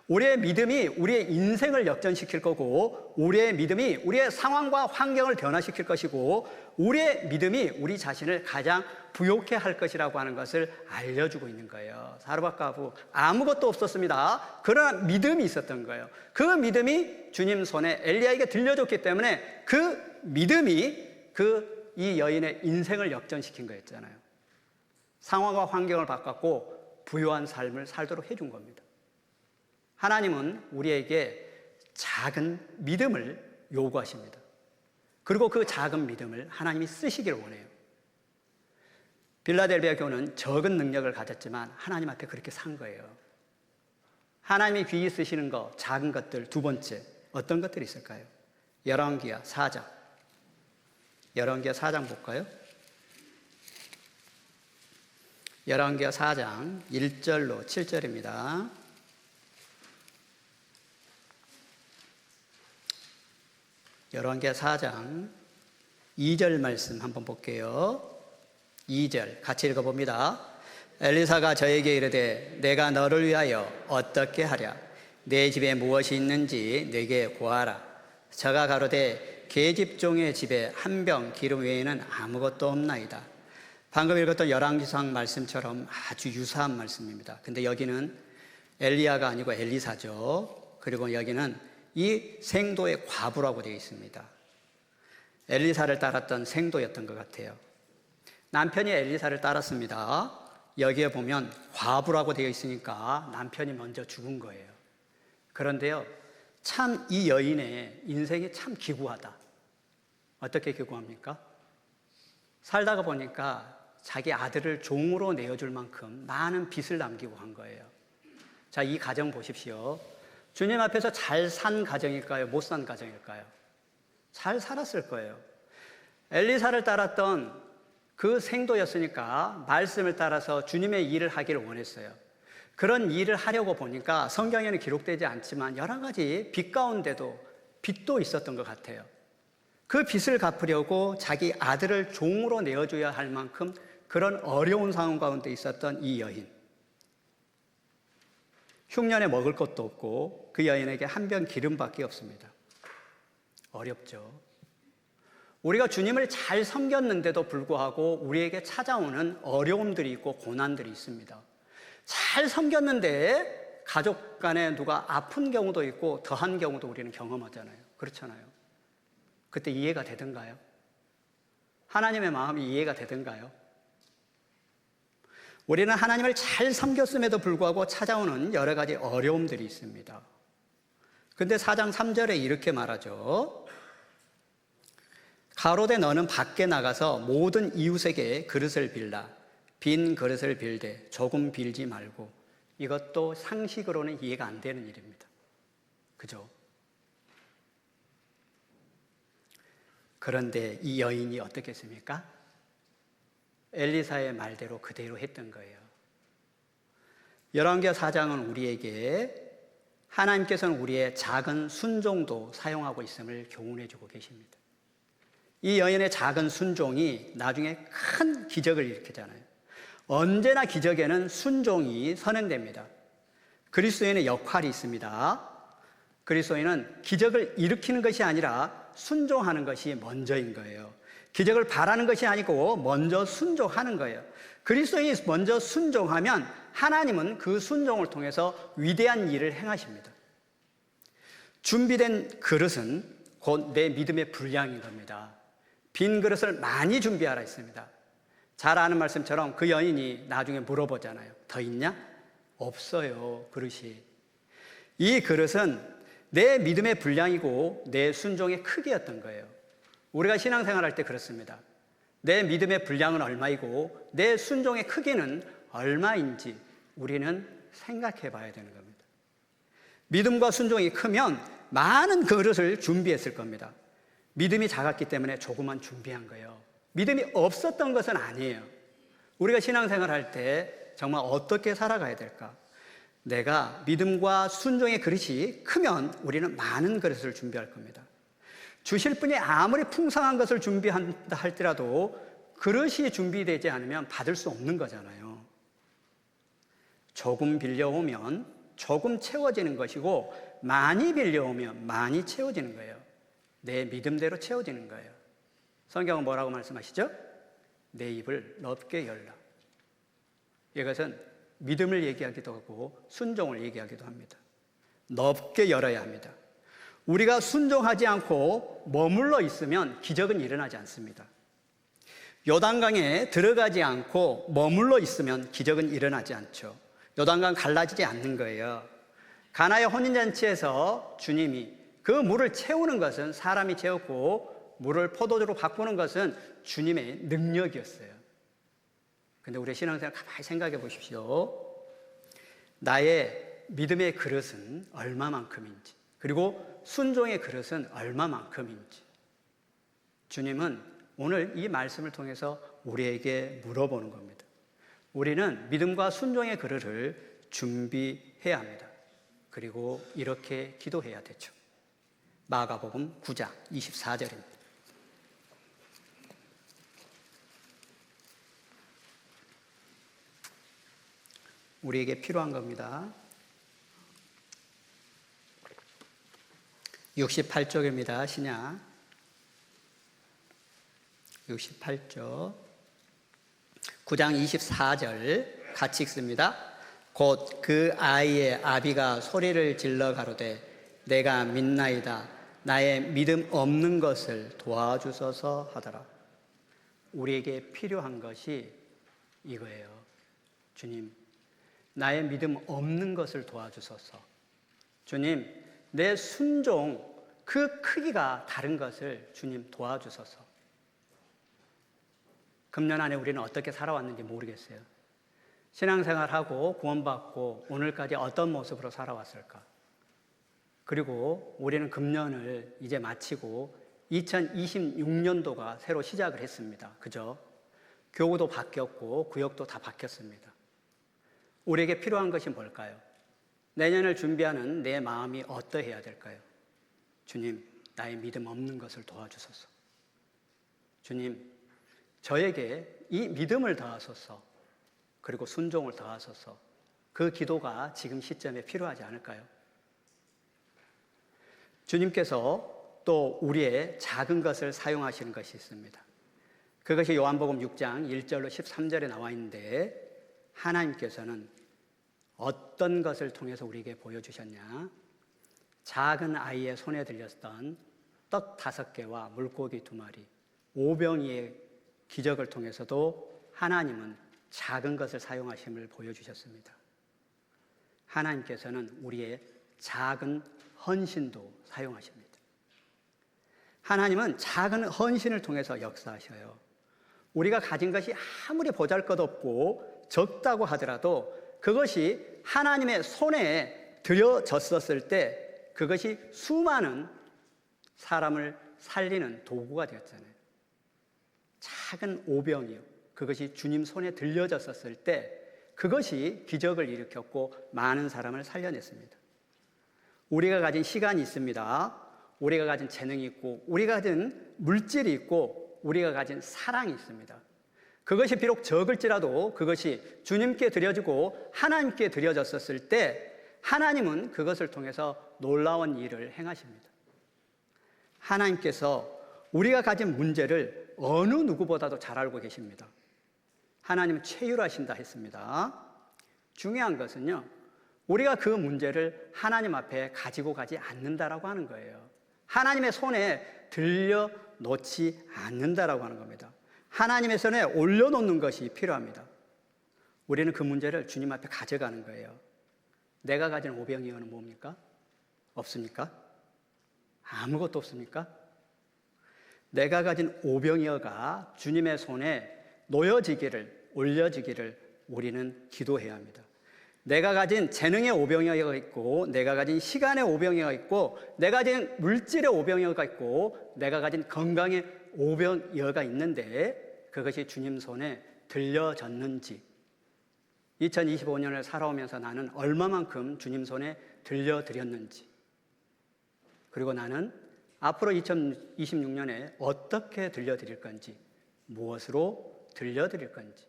우리의 믿음이 우리의 인생을 역전시킬 거고, 우리의 믿음이 우리의 상황과 환경을 변화시킬 것이고, 우리의 믿음이 우리 자신을 가장 부욕해 할 것이라고 하는 것을 알려주고 있는 거예요. 사르밧 과부 아무것도 없었습니다. 그러나 믿음이 있었던 거예요. 그 믿음이 주님 손에 엘리야에게 들려줬기 때문에 그 믿음이 이 여인의 인생을 역전시킨 거였잖아요. 상황과 환경을 바꿨고 부유한 삶을 살도록 해준 겁니다. 하나님은 우리에게 작은 믿음을 요구하십니다. 그리고 그 작은 믿음을 하나님이 쓰시기를 원해요. 빌라델비아 교회는 적은 능력을 가졌지만 하나님 앞에 그렇게 산 거예요. 하나님이 귀히 쓰시는 것, 작은 것들, 두 번째 어떤 것들이 있을까요? 열왕기하 4장. 열왕기하 4장 볼까요? 열왕기하 4장 1절로 7절입니다. 열왕기하 4장 2절 말씀 한번 볼게요. 2절 같이 읽어봅니다. 엘리사가 저에게 이르되 내가 너를 위하여 어떻게 하랴? 내 집에 무엇이 있는지 내게 구하라. 저가 가로되 계집종의 집에 한 병 기름 외에는 아무것도 없나이다. 방금 읽었던 열왕기상 말씀처럼 아주 유사한 말씀입니다. 근데 여기는 엘리야가 아니고 엘리사죠. 그리고 여기는 이 생도의 과부라고 되어 있습니다. 엘리사를 따랐던 생도였던 것 같아요. 남편이 엘리사를 따랐습니다. 여기에 보면 과부라고 되어 있으니까 남편이 먼저 죽은 거예요. 그런데요, 참 이 여인의 인생이 참 기구하다. 어떻게 기구합니까? 살다가 보니까 자기 아들을 종으로 내어줄 만큼 많은 빚을 남기고 한 거예요. 자, 이 가정 보십시오. 주님 앞에서 잘 산 가정일까요? 못 산 가정일까요? 잘 살았을 거예요. 엘리사를 따랐던 그 생도였으니까 말씀을 따라서 주님의 일을 하기를 원했어요. 그런 일을 하려고 보니까 성경에는 기록되지 않지만 여러 가지 빚 가운데도 빚도 있었던 것 같아요. 그 빚을 갚으려고 자기 아들을 종으로 내어줘야 할 만큼 그런 어려운 상황 가운데 있었던 이 여인. 흉년에 먹을 것도 없고 그 여인에게 한 병 기름밖에 없습니다. 어렵죠. 우리가 주님을 잘 섬겼는데도 불구하고 우리에게 찾아오는 어려움들이 있고 고난들이 있습니다. 잘 섬겼는데 가족 간에 누가 아픈 경우도 있고 더한 경우도 우리는 경험하잖아요. 그렇잖아요. 그때 이해가 되던가요? 하나님의 마음이 이해가 되던가요? 우리는 하나님을 잘 섬겼음에도 불구하고 찾아오는 여러 가지 어려움들이 있습니다. 근데 4장 3절에 이렇게 말하죠. 가로되 너는 밖에 나가서 모든 이웃에게 그릇을 빌라. 빈 그릇을 빌되 조금 빌지 말고. 이것도 상식으로는 이해가 안 되는 일입니다. 그죠? 그런데 이 여인이 어떻게 했습니까? 엘리사의 말대로 그대로 했던 거예요. 열왕기하 4장은 우리에게 하나님께서는 우리의 작은 순종도 사용하고 있음을 교훈해 주고 계십니다. 이 여인의 작은 순종이 나중에 큰 기적을 일으키잖아요. 언제나 기적에는 순종이 선행됩니다. 그리스도인의 역할이 있습니다. 그리스도인은 기적을 일으키는 것이 아니라 순종하는 것이 먼저인 거예요. 기적을 바라는 것이 아니고 먼저 순종하는 거예요. 그리스도인이 먼저 순종하면 하나님은 그 순종을 통해서 위대한 일을 행하십니다. 준비된 그릇은 곧 내 믿음의 분량인 겁니다. 빈 그릇을 많이 준비하라 했습니다. 잘 아는 말씀처럼 그 여인이 나중에 물어보잖아요. 더 있냐? 없어요, 그릇이. 이 그릇은 내 믿음의 분량이고 내 순종의 크기였던 거예요. 우리가 신앙생활 할 때 그렇습니다. 내 믿음의 분량은 얼마이고 내 순종의 크기는 얼마인지 우리는 생각해 봐야 되는 겁니다. 믿음과 순종이 크면 많은 그릇을 준비했을 겁니다. 믿음이 작았기 때문에 조금만 준비한 거예요. 믿음이 없었던 것은 아니에요. 우리가 신앙생활 할 때 정말 어떻게 살아가야 될까? 내가 믿음과 순종의 그릇이 크면 우리는 많은 그릇을 준비할 겁니다. 주실 분이 아무리 풍성한 것을 준비한다 할지라도 그릇이 준비되지 않으면 받을 수 없는 거잖아요. 조금 빌려오면 조금 채워지는 것이고 많이 빌려오면 많이 채워지는 거예요. 내 믿음대로 채워지는 거예요. 성경은 뭐라고 말씀하시죠? 내 입을 넓게 열라. 이것은 믿음을 얘기하기도 하고 순종을 얘기하기도 합니다. 넓게 열어야 합니다. 우리가 순종하지 않고 머물러 있으면 기적은 일어나지 않습니다. 요단강에 들어가지 않고 머물러 있으면 기적은 일어나지 않죠. 요단강 갈라지지 않는 거예요. 가나의 혼인잔치에서 주님이 그 물을 채우는 것은 사람이 채웠고 물을 포도주로 바꾸는 것은 주님의 능력이었어요. 근데 우리 신앙생활 가만히 생각해 보십시오. 나의 믿음의 그릇은 얼마만큼인지, 그리고 순종의 그릇은 얼마만큼인지 주님은 오늘 이 말씀을 통해서 우리에게 물어보는 겁니다. 우리는 믿음과 순종의 그릇을 준비해야 합니다. 그리고 이렇게 기도해야 되죠. 마가복음 9장 24절입니다. 우리에게 필요한 겁니다. 68쪽입니다. 신약 68쪽 9장 24절 같이 읽습니다. 곧 그 아이의 아비가 소리를 질러 가로되 내가 믿나이다 나의 믿음 없는 것을 도와주소서 하더라. 우리에게 필요한 것이 이거예요. 주님, 나의 믿음 없는 것을 도와주소서. 주님, 내 순종 그 크기가 다른 것을 주님 도와주소서. 금년 안에 우리는 어떻게 살아왔는지 모르겠어요. 신앙생활하고 구원받고 오늘까지 어떤 모습으로 살아왔을까? 그리고 우리는 금년을 이제 마치고 2026년도가 새로 시작을 했습니다. 그죠? 교구도 바뀌었고 구역도 다 바뀌었습니다. 우리에게 필요한 것이 뭘까요? 내년을 준비하는 내 마음이 어떠해야 될까요? 주님, 나의 믿음 없는 것을 도와주소서. 주님, 저에게 이 믿음을 더하소서. 그리고 순종을 더하소서. 그 기도가 지금 시점에 필요하지 않을까요? 주님께서 또 우리의 작은 것을 사용하시는 것이 있습니다. 그것이 요한복음 6장 1절로 13절에 나와 있는데, 하나님께서는 어떤 것을 통해서 우리에게 보여주셨냐? 작은 아이의 손에 들렸던 떡 5개와 물고기 2마리, 오병이의 기적을 통해서도 하나님은 작은 것을 사용하심을 보여주셨습니다. 하나님께서는 우리의 작은 헌신도 사용하십니다. 하나님은 작은 헌신을 통해서 역사하셔요. 우리가 가진 것이 아무리 보잘것없고 적다고 하더라도 그것이 하나님의 손에 들여졌었을 때 그것이 수많은 사람을 살리는 도구가 되었잖아요. 작은 오병이요. 그것이 주님 손에 들려졌었을 때 그것이 기적을 일으켰고 많은 사람을 살려냈습니다. 우리가 가진 시간이 있습니다. 우리가 가진 재능이 있고 우리가 가진 물질이 있고 우리가 가진 사랑이 있습니다. 그것이 비록 적을지라도 그것이 주님께 드려지고 하나님께 드려졌었을 때 하나님은 그것을 통해서 놀라운 일을 행하십니다. 하나님께서 우리가 가진 문제를 어느 누구보다도 잘 알고 계십니다. 하나님은 최율하신다 했습니다. 중요한 것은요, 우리가 그 문제를 하나님 앞에 가지고 가지 않는다라고 하는 거예요. 하나님의 손에 들려놓지 않는다라고 하는 겁니다. 하나님의 손에 올려놓는 것이 필요합니다. 우리는 그 문제를 주님 앞에 가져가는 거예요. 내가 가진 오병이어는 뭡니까? 없습니까? 아무것도 없습니까? 내가 가진 오병이어가 주님의 손에 놓여지기를, 올려지기를 우리는 기도해야 합니다. 내가 가진 재능의 오병이어가 있고 내가 가진 시간의 오병이어가 있고 내가 가진 물질의 오병이어가 있고 내가 가진 건강의 오병이어가 있는데 그것이 주님 손에 들려졌는지, 2025년을 살아오면서 나는 얼마만큼 주님 손에 들려드렸는지, 그리고 나는 앞으로 2026년에 어떻게 들려드릴 건지, 무엇으로 들려드릴 건지,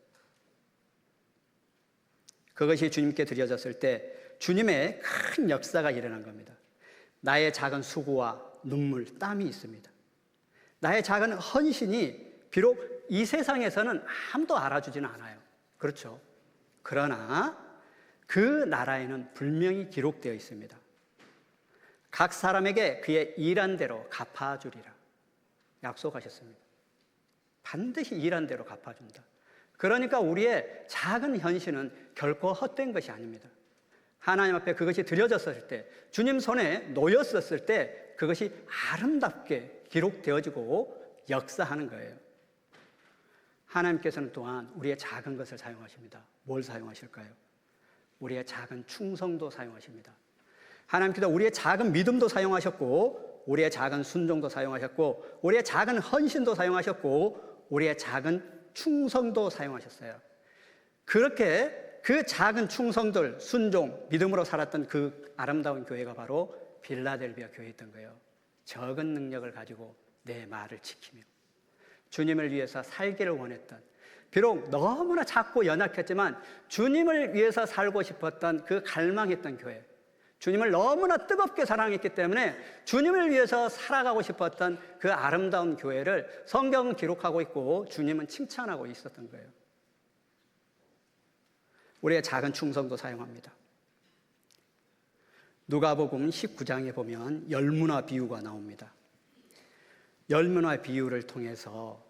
그것이 주님께 드려졌을 때 주님의 큰 역사가 일어난 겁니다. 나의 작은 수고와 눈물, 땀이 있습니다. 나의 작은 헌신이 비록 이 세상에서는 아무도 알아주지는 않아요. 그렇죠? 그러나 그 나라에는 분명히 기록되어 있습니다. 각 사람에게 그의 일한 대로 갚아주리라 약속하셨습니다. 반드시 일한 대로 갚아준다. 그러니까 우리의 작은 헌신은 결코 헛된 것이 아닙니다. 하나님 앞에 그것이 드려졌을 때, 주님 손에 놓였었을 때 그것이 아름답게 기록되어지고 역사하는 거예요. 하나님께서는 또한 우리의 작은 것을 사용하십니다. 뭘 사용하실까요? 우리의 작은 충성도 사용하십니다. 하나님께서 우리의 작은 믿음도 사용하셨고 우리의 작은 순종도 사용하셨고 우리의 작은 헌신도 사용하셨고 우리의 작은 충성도 사용하셨어요. 그렇게 그 작은 충성들, 순종, 믿음으로 살았던 그 아름다운 교회가 바로 빌라델비아 교회였던 거예요. 적은 능력을 가지고 내 말을 지키며 주님을 위해서 살기를 원했던, 비록 너무나 작고 연약했지만 주님을 위해서 살고 싶었던 그 갈망했던 교회, 주님을 너무나 뜨겁게 사랑했기 때문에 주님을 위해서 살아가고 싶었던 그 아름다운 교회를 성경은 기록하고 있고 주님은 칭찬하고 있었던 거예요. 우리의 작은 충성도 사용합니다. 누가복음 19장에 보면 열무나 비유가 나옵니다. 열무나 비유를 통해서,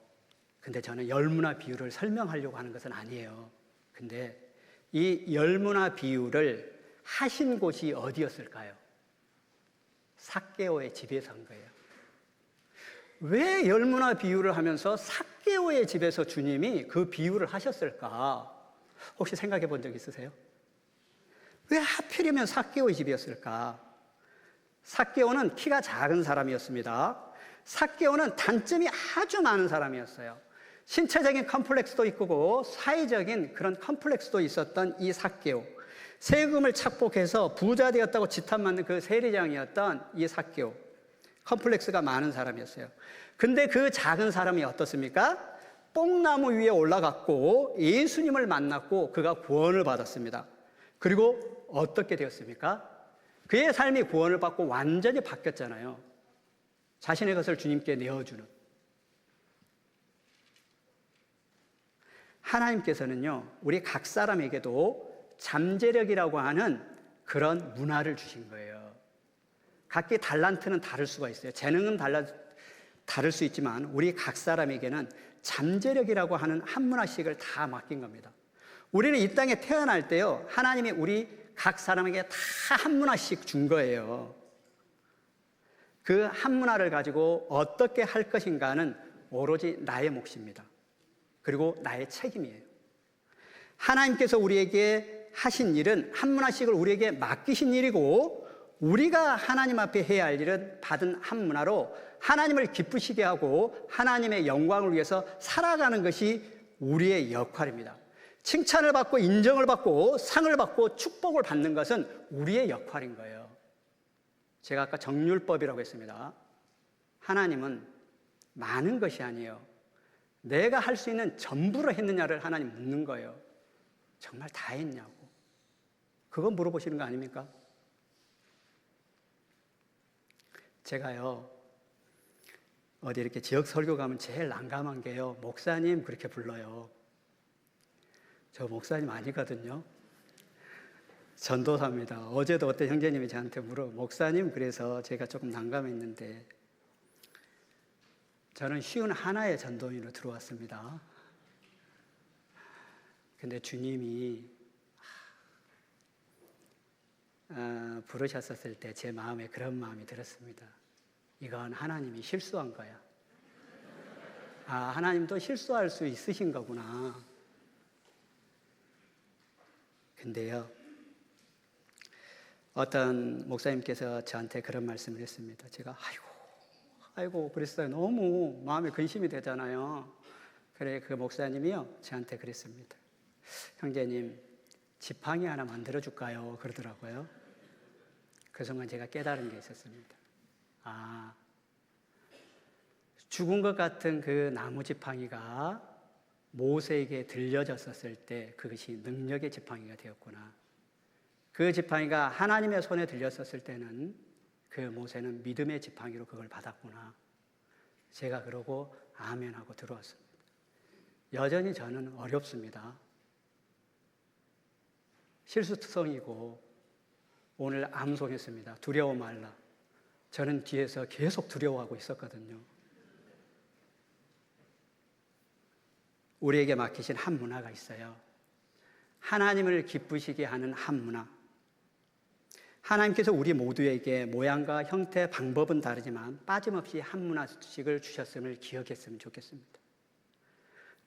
근데 저는 열무나 비유를 설명하려고 하는 것은 아니에요. 근데 이 열무나 비유를 하신 곳이 어디였을까요? 삭개오의 집에서 한 거예요. 왜 열무나 비유를 하면서 삭개오의 집에서 주님이 그 비유를 하셨을까? 혹시 생각해 본 적 있으세요? 왜 하필이면 삭개오의 집이었을까? 삭개오는 키가 작은 사람이었습니다. 삭개오는 단점이 아주 많은 사람이었어요. 신체적인 컴플렉스도 있고 사회적인 그런 컴플렉스도 있었던 이 삭개오. 세금을 착복해서 부자 되었다고 지탄받는 그 세리장이었던 이 삭개오. 컴플렉스가 많은 사람이었어요. 근데 그 작은 사람이 어떻습니까? 뽕나무 위에 올라갔고 예수님을 만났고 그가 구원을 받았습니다. 그리고 어떻게 되었습니까? 그의 삶이 구원을 받고 완전히 바뀌었잖아요. 자신의 것을 주님께 내어주는. 하나님께서는요, 우리 각 사람에게도 잠재력이라고 하는 그런 문화를 주신 거예요. 각기 달란트는 다를 수가 있어요. 재능은 다를 수 있지만 우리 각 사람에게는 잠재력이라고 하는 한 문화씩을 다 맡긴 겁니다. 우리는 이 땅에 태어날 때요, 하나님이 우리 각 사람에게 다 한 문화씩 준 거예요. 그 한 문화를 가지고 어떻게 할 것인가는 오로지 나의 몫입니다. 그리고 나의 책임이에요. 하나님께서 우리에게 하신 일은 한 문화씩을 우리에게 맡기신 일이고, 우리가 하나님 앞에 해야 할 일은 받은 한 문화로 하나님을 기쁘시게 하고 하나님의 영광을 위해서 살아가는 것이 우리의 역할입니다. 칭찬을 받고 인정을 받고 상을 받고 축복을 받는 것은 우리의 역할인 거예요. 제가 아까 정률법이라고 했습니다. 하나님은 많은 것이 아니에요. 내가 할 수 있는 전부를 했느냐를 하나님 묻는 거예요. 정말 다 했냐고. 그건 물어보시는 거 아닙니까? 제가요, 어디 이렇게 지역 설교 가면 제일 난감한 게요, 목사님 그렇게 불러요. 저 목사님 아니거든요. 전도사입니다. 어제도 어떤 형제님이 저한테 목사님, 그래서 제가 조금 난감했는데, 저는 쉬운 하나의 전도인으로 들어왔습니다. 근데 주님이 부르셨었을 때 제 마음에 그런 마음이 들었습니다. 이건 하나님이 실수한 거야. 하나님도 실수할 수 있으신 거구나. 근데요, 어떤 목사님께서 저한테 그런 말씀을 했습니다. 제가 아이고 그랬어요. 너무 마음에 근심이 되잖아요. 그래, 그 목사님이요, 저한테 그랬습니다. 형제님, 지팡이 하나 만들어줄까요? 그러더라고요. 그 순간 제가 깨달은 게 있었습니다. 죽은 것 같은 그 나무 지팡이가 모세에게 들려졌었을 때 그것이 능력의 지팡이가 되었구나. 그 지팡이가 하나님의 손에 들렸었을 때는 그 모세는 믿음의 지팡이로 그걸 받았구나. 제가 그러고 아멘하고 들어왔습니다. 여전히 저는 어렵습니다. 실수투성이고 오늘 암송했습니다. 두려워 말라. 저는 뒤에서 계속 두려워하고 있었거든요. 우리에게 맡기신 한 문화가 있어요. 하나님을 기쁘시게 하는 한 문화. 하나님께서 우리 모두에게 모양과 형태, 방법은 다르지만 빠짐없이 한 문화씩을 주셨음을 기억했으면 좋겠습니다.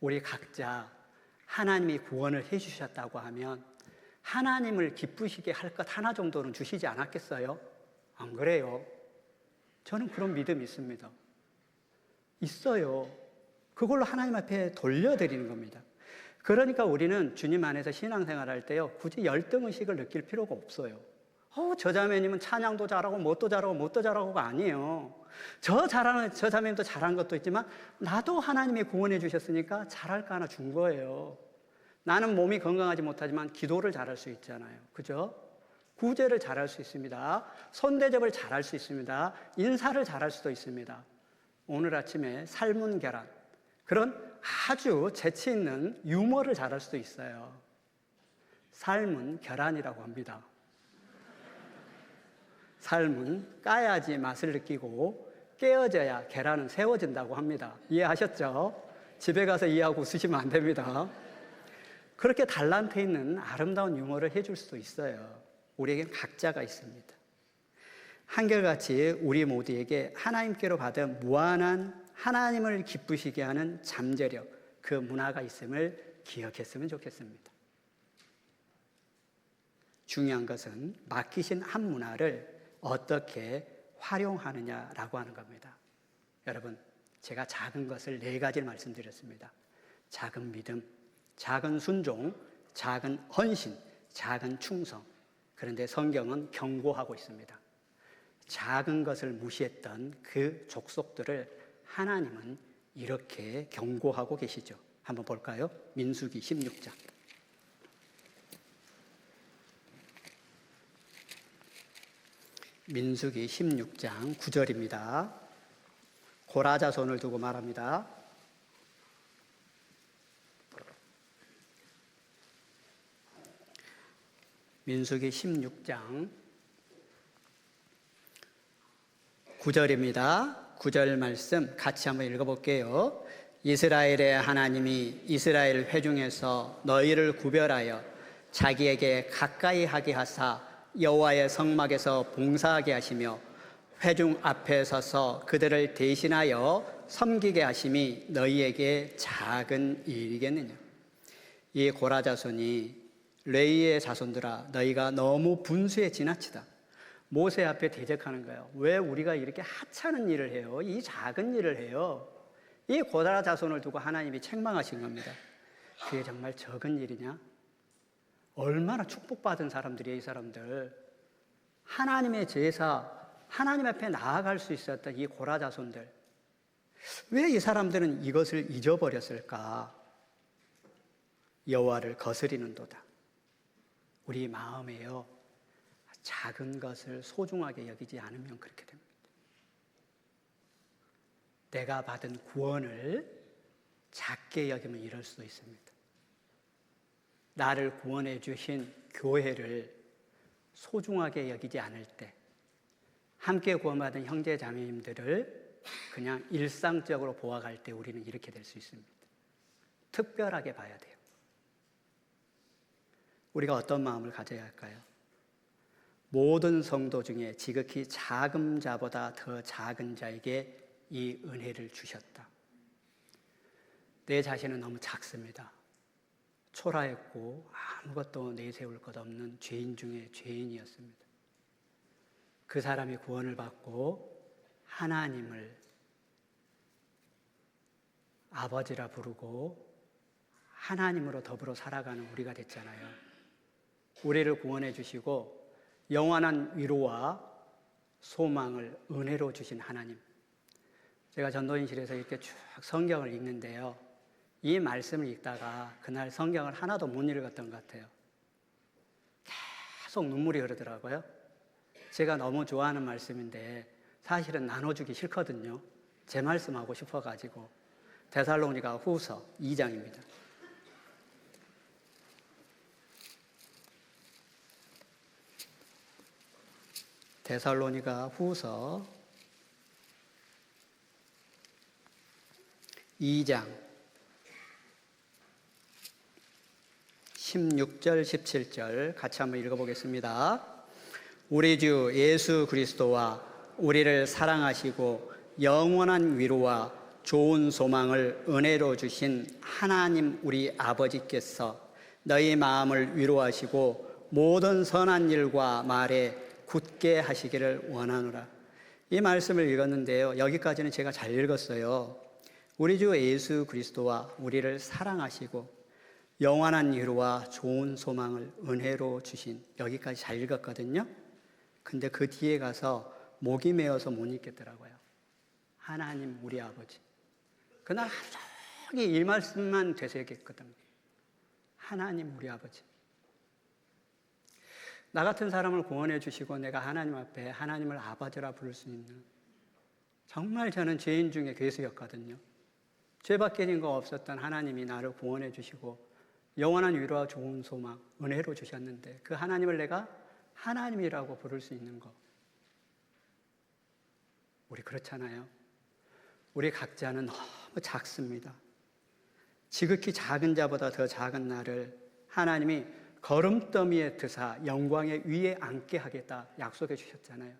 우리 각자 하나님이 구원을 해주셨다고 하면 하나님을 기쁘시게 할 것 하나 정도는 주시지 않았겠어요? 안 그래요? 저는 그런 믿음이 있습니다. 있어요. 그걸로 하나님 앞에 돌려드리는 겁니다. 그러니까 우리는 주님 안에서 신앙생활할 때요, 굳이 열등의식을 느낄 필요가 없어요. 저 자매님은 찬양도 잘하고 뭣도 잘하고가 아니에요. 저 자매님도 잘한 것도 있지만 나도 하나님이 구원해 주셨으니까 잘할 거 하나 준 거예요. 나는 몸이 건강하지 못하지만 기도를 잘할 수 있잖아요. 그죠? 구제를 잘할 수 있습니다. 손대접을 잘할 수 있습니다. 인사를 잘할 수도 있습니다. 오늘 아침에 삶은 계란, 그런 아주 재치 있는 유머를 잘할 수도 있어요. 삶은 계란이라고 합니다. 삶은 까야지 맛을 느끼고 깨어져야 계란은 세워진다고 합니다. 이해하셨죠? 집에 가서 이해하고 웃으시면 안 됩니다. 그렇게 달란트 있는 아름다운 유머를 해줄 수도 있어요. 우리에겐 각자가 있습니다. 한결같이 우리 모두에게 하나님께로 받은 무한한 하나님을 기쁘시게 하는 잠재력, 그 문화가 있음을 기억했으면 좋겠습니다. 중요한 것은 맡기신 한 문화를 어떻게 활용하느냐라고 하는 겁니다. 여러분, 제가 작은 것을 4가지를 말씀드렸습니다. 작은 믿음, 작은 순종, 작은 헌신, 작은 충성. 그런데 성경은 경고하고 있습니다. 작은 것을 무시했던 그 족속들을 하나님은 이렇게 경고하고 계시죠. 한번 볼까요? 민수기 16장. 민수기 16장 9절입니다. 고라 자손을 두고 말합니다. 민수기 16장 9절입니다. 9절 말씀 같이 한번 읽어볼게요. 이스라엘의 하나님이 이스라엘 회중에서 너희를 구별하여 자기에게 가까이 하게 하사 여호와의 성막에서 봉사하게 하시며 회중 앞에 서서 그들을 대신하여 섬기게 하심이 너희에게 작은 일이겠느냐. 이 고라 자손이 레위의 자손들아, 너희가 너무 분수에 지나치다. 모세 앞에 대적하는 거예요. 왜 우리가 이렇게 하찮은 일을 해요? 이 작은 일을 해요. 이 고라 자손을 두고 하나님이 책망하신 겁니다. 그게 정말 적은 일이냐? 얼마나 축복받은 사람들이에요, 이 사람들. 하나님의 제사, 하나님 앞에 나아갈 수 있었던 이 고라 자손들. 왜 이 사람들은 이것을 잊어버렸을까? 여호와를 거스리는도다. 우리 마음에요, 작은 것을 소중하게 여기지 않으면 그렇게 됩니다. 내가 받은 구원을 작게 여기면 이럴 수도 있습니다. 나를 구원해 주신 교회를 소중하게 여기지 않을 때, 함께 구원받은 형제 자매님들을 그냥 일상적으로 보아갈 때 우리는 이렇게 될 수 있습니다. 특별하게 봐야 돼요. 우리가 어떤 마음을 가져야 할까요? 모든 성도 중에 지극히 작은 자보다 더 작은 자에게 이 은혜를 주셨다. 내 자신은 너무 작습니다. 초라했고 아무것도 내세울 것 없는 죄인 중에 죄인이었습니다. 그 사람이 구원을 받고 하나님을 아버지라 부르고 하나님으로 더불어 살아가는 우리가 됐잖아요. 우리를 구원해 주시고 영원한 위로와 소망을 은혜로 주신 하나님. 제가 전도인실에서 이렇게 쭉 성경을 읽는데요, 이 말씀을 읽다가 그날 성경을 하나도 못 읽었던 것 같아요. 계속 눈물이 흐르더라고요. 제가 너무 좋아하는 말씀인데 사실은 나눠주기 싫거든요. 제 말씀하고 싶어가지고. 데살로니가 후서 2장입니다. 데살로니가 후서 2장 16절 17절 같이 한번 읽어보겠습니다. 우리 주 예수 그리스도와 우리를 사랑하시고 영원한 위로와 좋은 소망을 은혜로 주신 하나님 우리 아버지께서 너희 마음을 위로하시고 모든 선한 일과 말에 굳게 하시기를 원하노라. 이 말씀을 읽었는데요, 여기까지는 제가 잘 읽었어요. 우리 주 예수 그리스도와 우리를 사랑하시고 영원한 위로와 좋은 소망을 은혜로 주신, 여기까지 잘 읽었거든요. 근데 그 뒤에 가서 목이 메어서 못 읽겠더라고요. 하나님 우리 아버지. 그날 하루 종일 이 말씀만 되새겼거든요. 하나님 우리 아버지. 나 같은 사람을 구원해 주시고 내가 하나님 앞에 하나님을 아버지라 부를 수 있는, 정말 저는 죄인 중에 괴수였거든요. 죄밖에 진 거 없었던 하나님이 나를 구원해 주시고 영원한 위로와 좋은 소망, 은혜로 주셨는데 그 하나님을 내가 하나님이라고 부를 수 있는 거. 우리 그렇잖아요. 우리 각자는 너무 작습니다. 지극히 작은 자보다 더 작은 나를 하나님이 거름더미에 드사 영광의 위에 앉게 하겠다 약속해 주셨잖아요.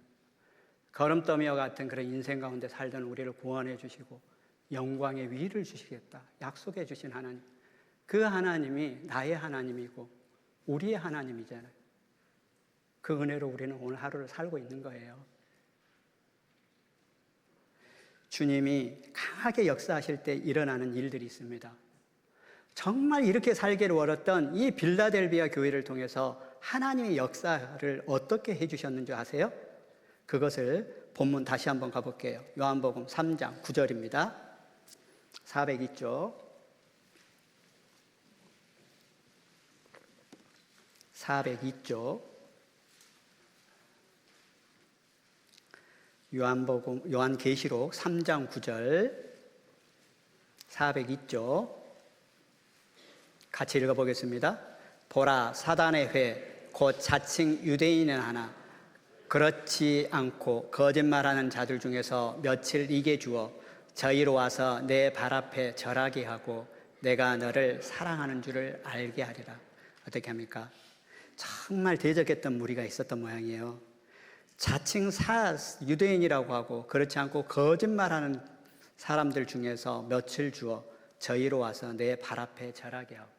거름더미와 같은 그런 인생 가운데 살던 우리를 구원해 주시고 영광의 위를 주시겠다 약속해 주신 하나님, 그 하나님이 나의 하나님이고 우리의 하나님이잖아요. 그 은혜로 우리는 오늘 하루를 살고 있는 거예요. 주님이 강하게 역사하실 때 일어나는 일들이 있습니다. 정말 이렇게 살기를 원했던 이 빌라델비아 교회를 통해서 하나님의 역사를 어떻게 해주셨는지 아세요? 그것을 본문 다시 한번 가볼게요. 요한복음 3장 9절입니다. 402쪽 402쪽 요한계시록 3장 9절 402쪽 같이 읽어보겠습니다. 보라, 사단의 회, 곧 자칭 유대인은 하나 그렇지 않고 거짓말하는 자들 중에서 며칠 이게 주어 저희로 와서 내 발 앞에 절하게 하고 내가 너를 사랑하는 줄을 알게 하리라. 어떻게 합니까? 정말 대적했던 무리가 있었던 모양이에요. 자칭 유대인이라고 하고 그렇지 않고 거짓말하는 사람들 중에서 며칠 주어 저희로 와서 내 발 앞에 절하게 하고,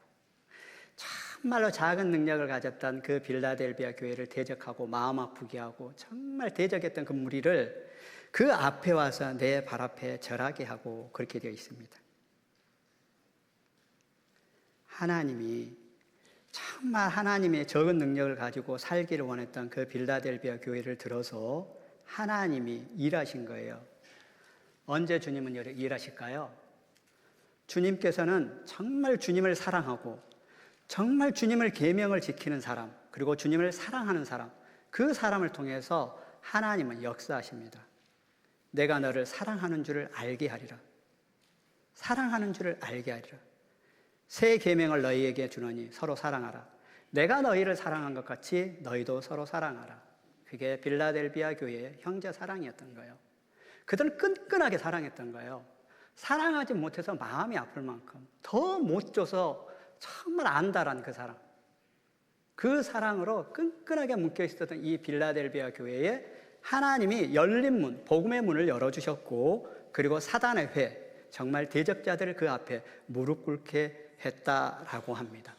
정말로 작은 능력을 가졌던 그 빌라델비아 교회를 대적하고 마음 아프게 하고 정말 대적했던 그 무리를 그 앞에 와서 내 발 앞에 절하게 하고, 그렇게 되어 있습니다. 하나님이 정말 하나님의 적은 능력을 가지고 살기를 원했던 그 빌라델비아 교회를 들어서 하나님이 일하신 거예요. 언제 주님은 일하실까요? 주님께서는 정말 주님을 사랑하고 정말 주님을 계명을 지키는 사람, 그리고 주님을 사랑하는 사람, 그 사람을 통해서 하나님은 역사하십니다. 내가 너를 사랑하는 줄을 알게 하리라. 사랑하는 줄을 알게 하리라. 새 계명을 너희에게 주노니 서로 사랑하라. 내가 너희를 사랑한 것 같이 너희도 서로 사랑하라. 그게 빌라델비아 교회의 형제 사랑이었던 거예요. 그들은 끈끈하게 사랑했던 거예요. 사랑하지 못해서 마음이 아플 만큼 더 못 줘서 정말 안달한 그 사랑, 그 사랑으로 끈끈하게 묶여 있었던 이 빌라델비아 교회에 하나님이 열린 문, 복음의 문을 열어주셨고, 그리고 사단의 회, 정말 대적자들을 그 앞에 무릎 꿇게 했다라고 합니다.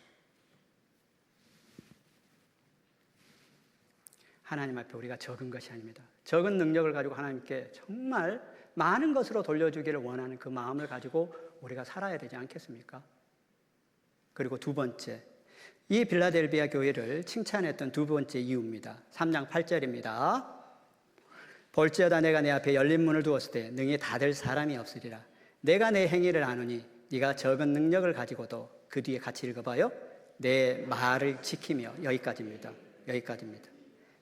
하나님 앞에 우리가 적은 것이 아닙니다. 적은 능력을 가지고 하나님께 정말 많은 것으로 돌려주기를 원하는 그 마음을 가지고 우리가 살아야 되지 않겠습니까? 그리고 두 번째, 이 빌라델비아 교회를 칭찬했던 두 번째 이유입니다. 3장 8절입니다. 볼지어다 내가 내 앞에 열린 문을 두었을 때 능히 닫을 사람이 없으리라. 내가 내 행위를 아노니 네가 적은 능력을 가지고도, 그 뒤에 같이 읽어봐요. 내 말을 지키며, 여기까지입니다.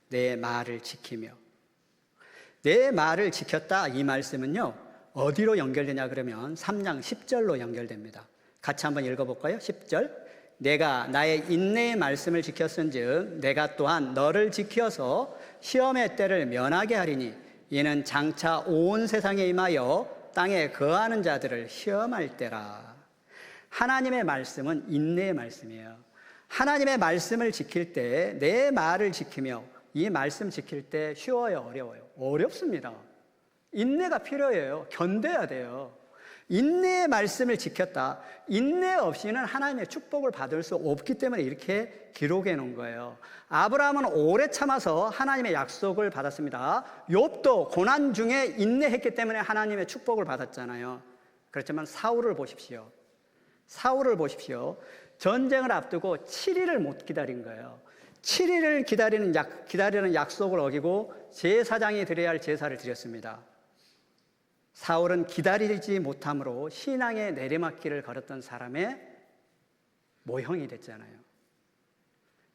내 말을 지키며. 내 말을 지켰다, 이 말씀은요 어디로 연결되냐 그러면 3장 10절로 연결됩니다. 같이 한번 읽어볼까요? 10절. 내가 나의 인내의 말씀을 지켰은즉 내가 또한 너를 지켜서 시험의 때를 면하게 하리니 이는 장차 온 세상에 임하여 땅에 거하는 자들을 시험할 때라. 하나님의 말씀은 인내의 말씀이에요. 하나님의 말씀을 지킬 때, 내 말을 지키며, 이 말씀 지킬 때 쉬워요, 어려워요? 어렵습니다. 인내가 필요해요. 견뎌야 돼요. 인내의 말씀을 지켰다. 인내 없이는 하나님의 축복을 받을 수 없기 때문에 이렇게 기록해 놓은 거예요. 아브라함은 오래 참아서 하나님의 약속을 받았습니다. 욥도 고난 중에 인내했기 때문에 하나님의 축복을 받았잖아요. 그렇지만 사울을 보십시오. 전쟁을 앞두고 7일을 못 기다린 거예요. 7일을 기다리는 약속을 어기고 제사장이 드려야 할 제사를 드렸습니다. 사울은 기다리지 못함으로 신앙의 내리막길을 걸었던 사람의 모형이 됐잖아요.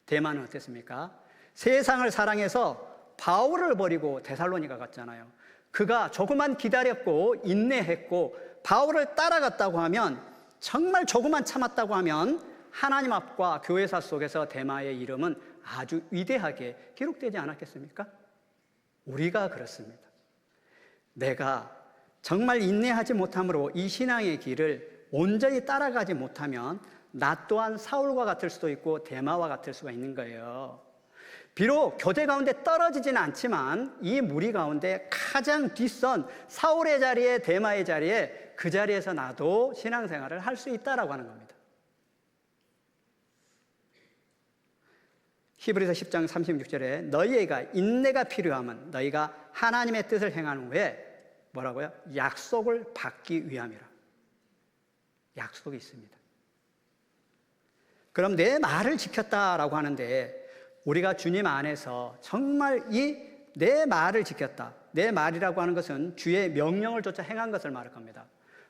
대만은 어땠습니까? 세상을 사랑해서 바울을 버리고 데살로니가 갔잖아요. 그가 조금만 기다렸고 인내했고 바울을 따라갔다고 하면, 정말 조금만 참았다고 하면 하나님 앞과 교회사 속에서 데마의 이름은 아주 위대하게 기록되지 않았겠습니까? 우리가 그렇습니다. 내가 정말 인내하지 못함으로 이 신앙의 길을 온전히 따라가지 못하면 나 또한 사울과 같을 수도 있고 데마와 같을 수가 있는 거예요. 비록 교제 가운데 떨어지지는 않지만 이 무리 가운데 가장 뒷선 사울의 자리에 데마의 자리에 그 자리에서 나도 신앙생활을 할 수 있다라고 하는 겁니다. 히브리서 10장 36절에 너희가 인내가 필요하면 너희가 하나님의 뜻을 행한 후에 뭐라고요? 약속을 받기 위함이라. 약속이 있습니다. 그럼 내 말을 지켰다라고 하는데 우리가 주님 안에서 정말 이 내 말을 지켰다. 내 말이라고 하는 것은 주의 명령을 쫓아 행한 것을 말할 겁니다.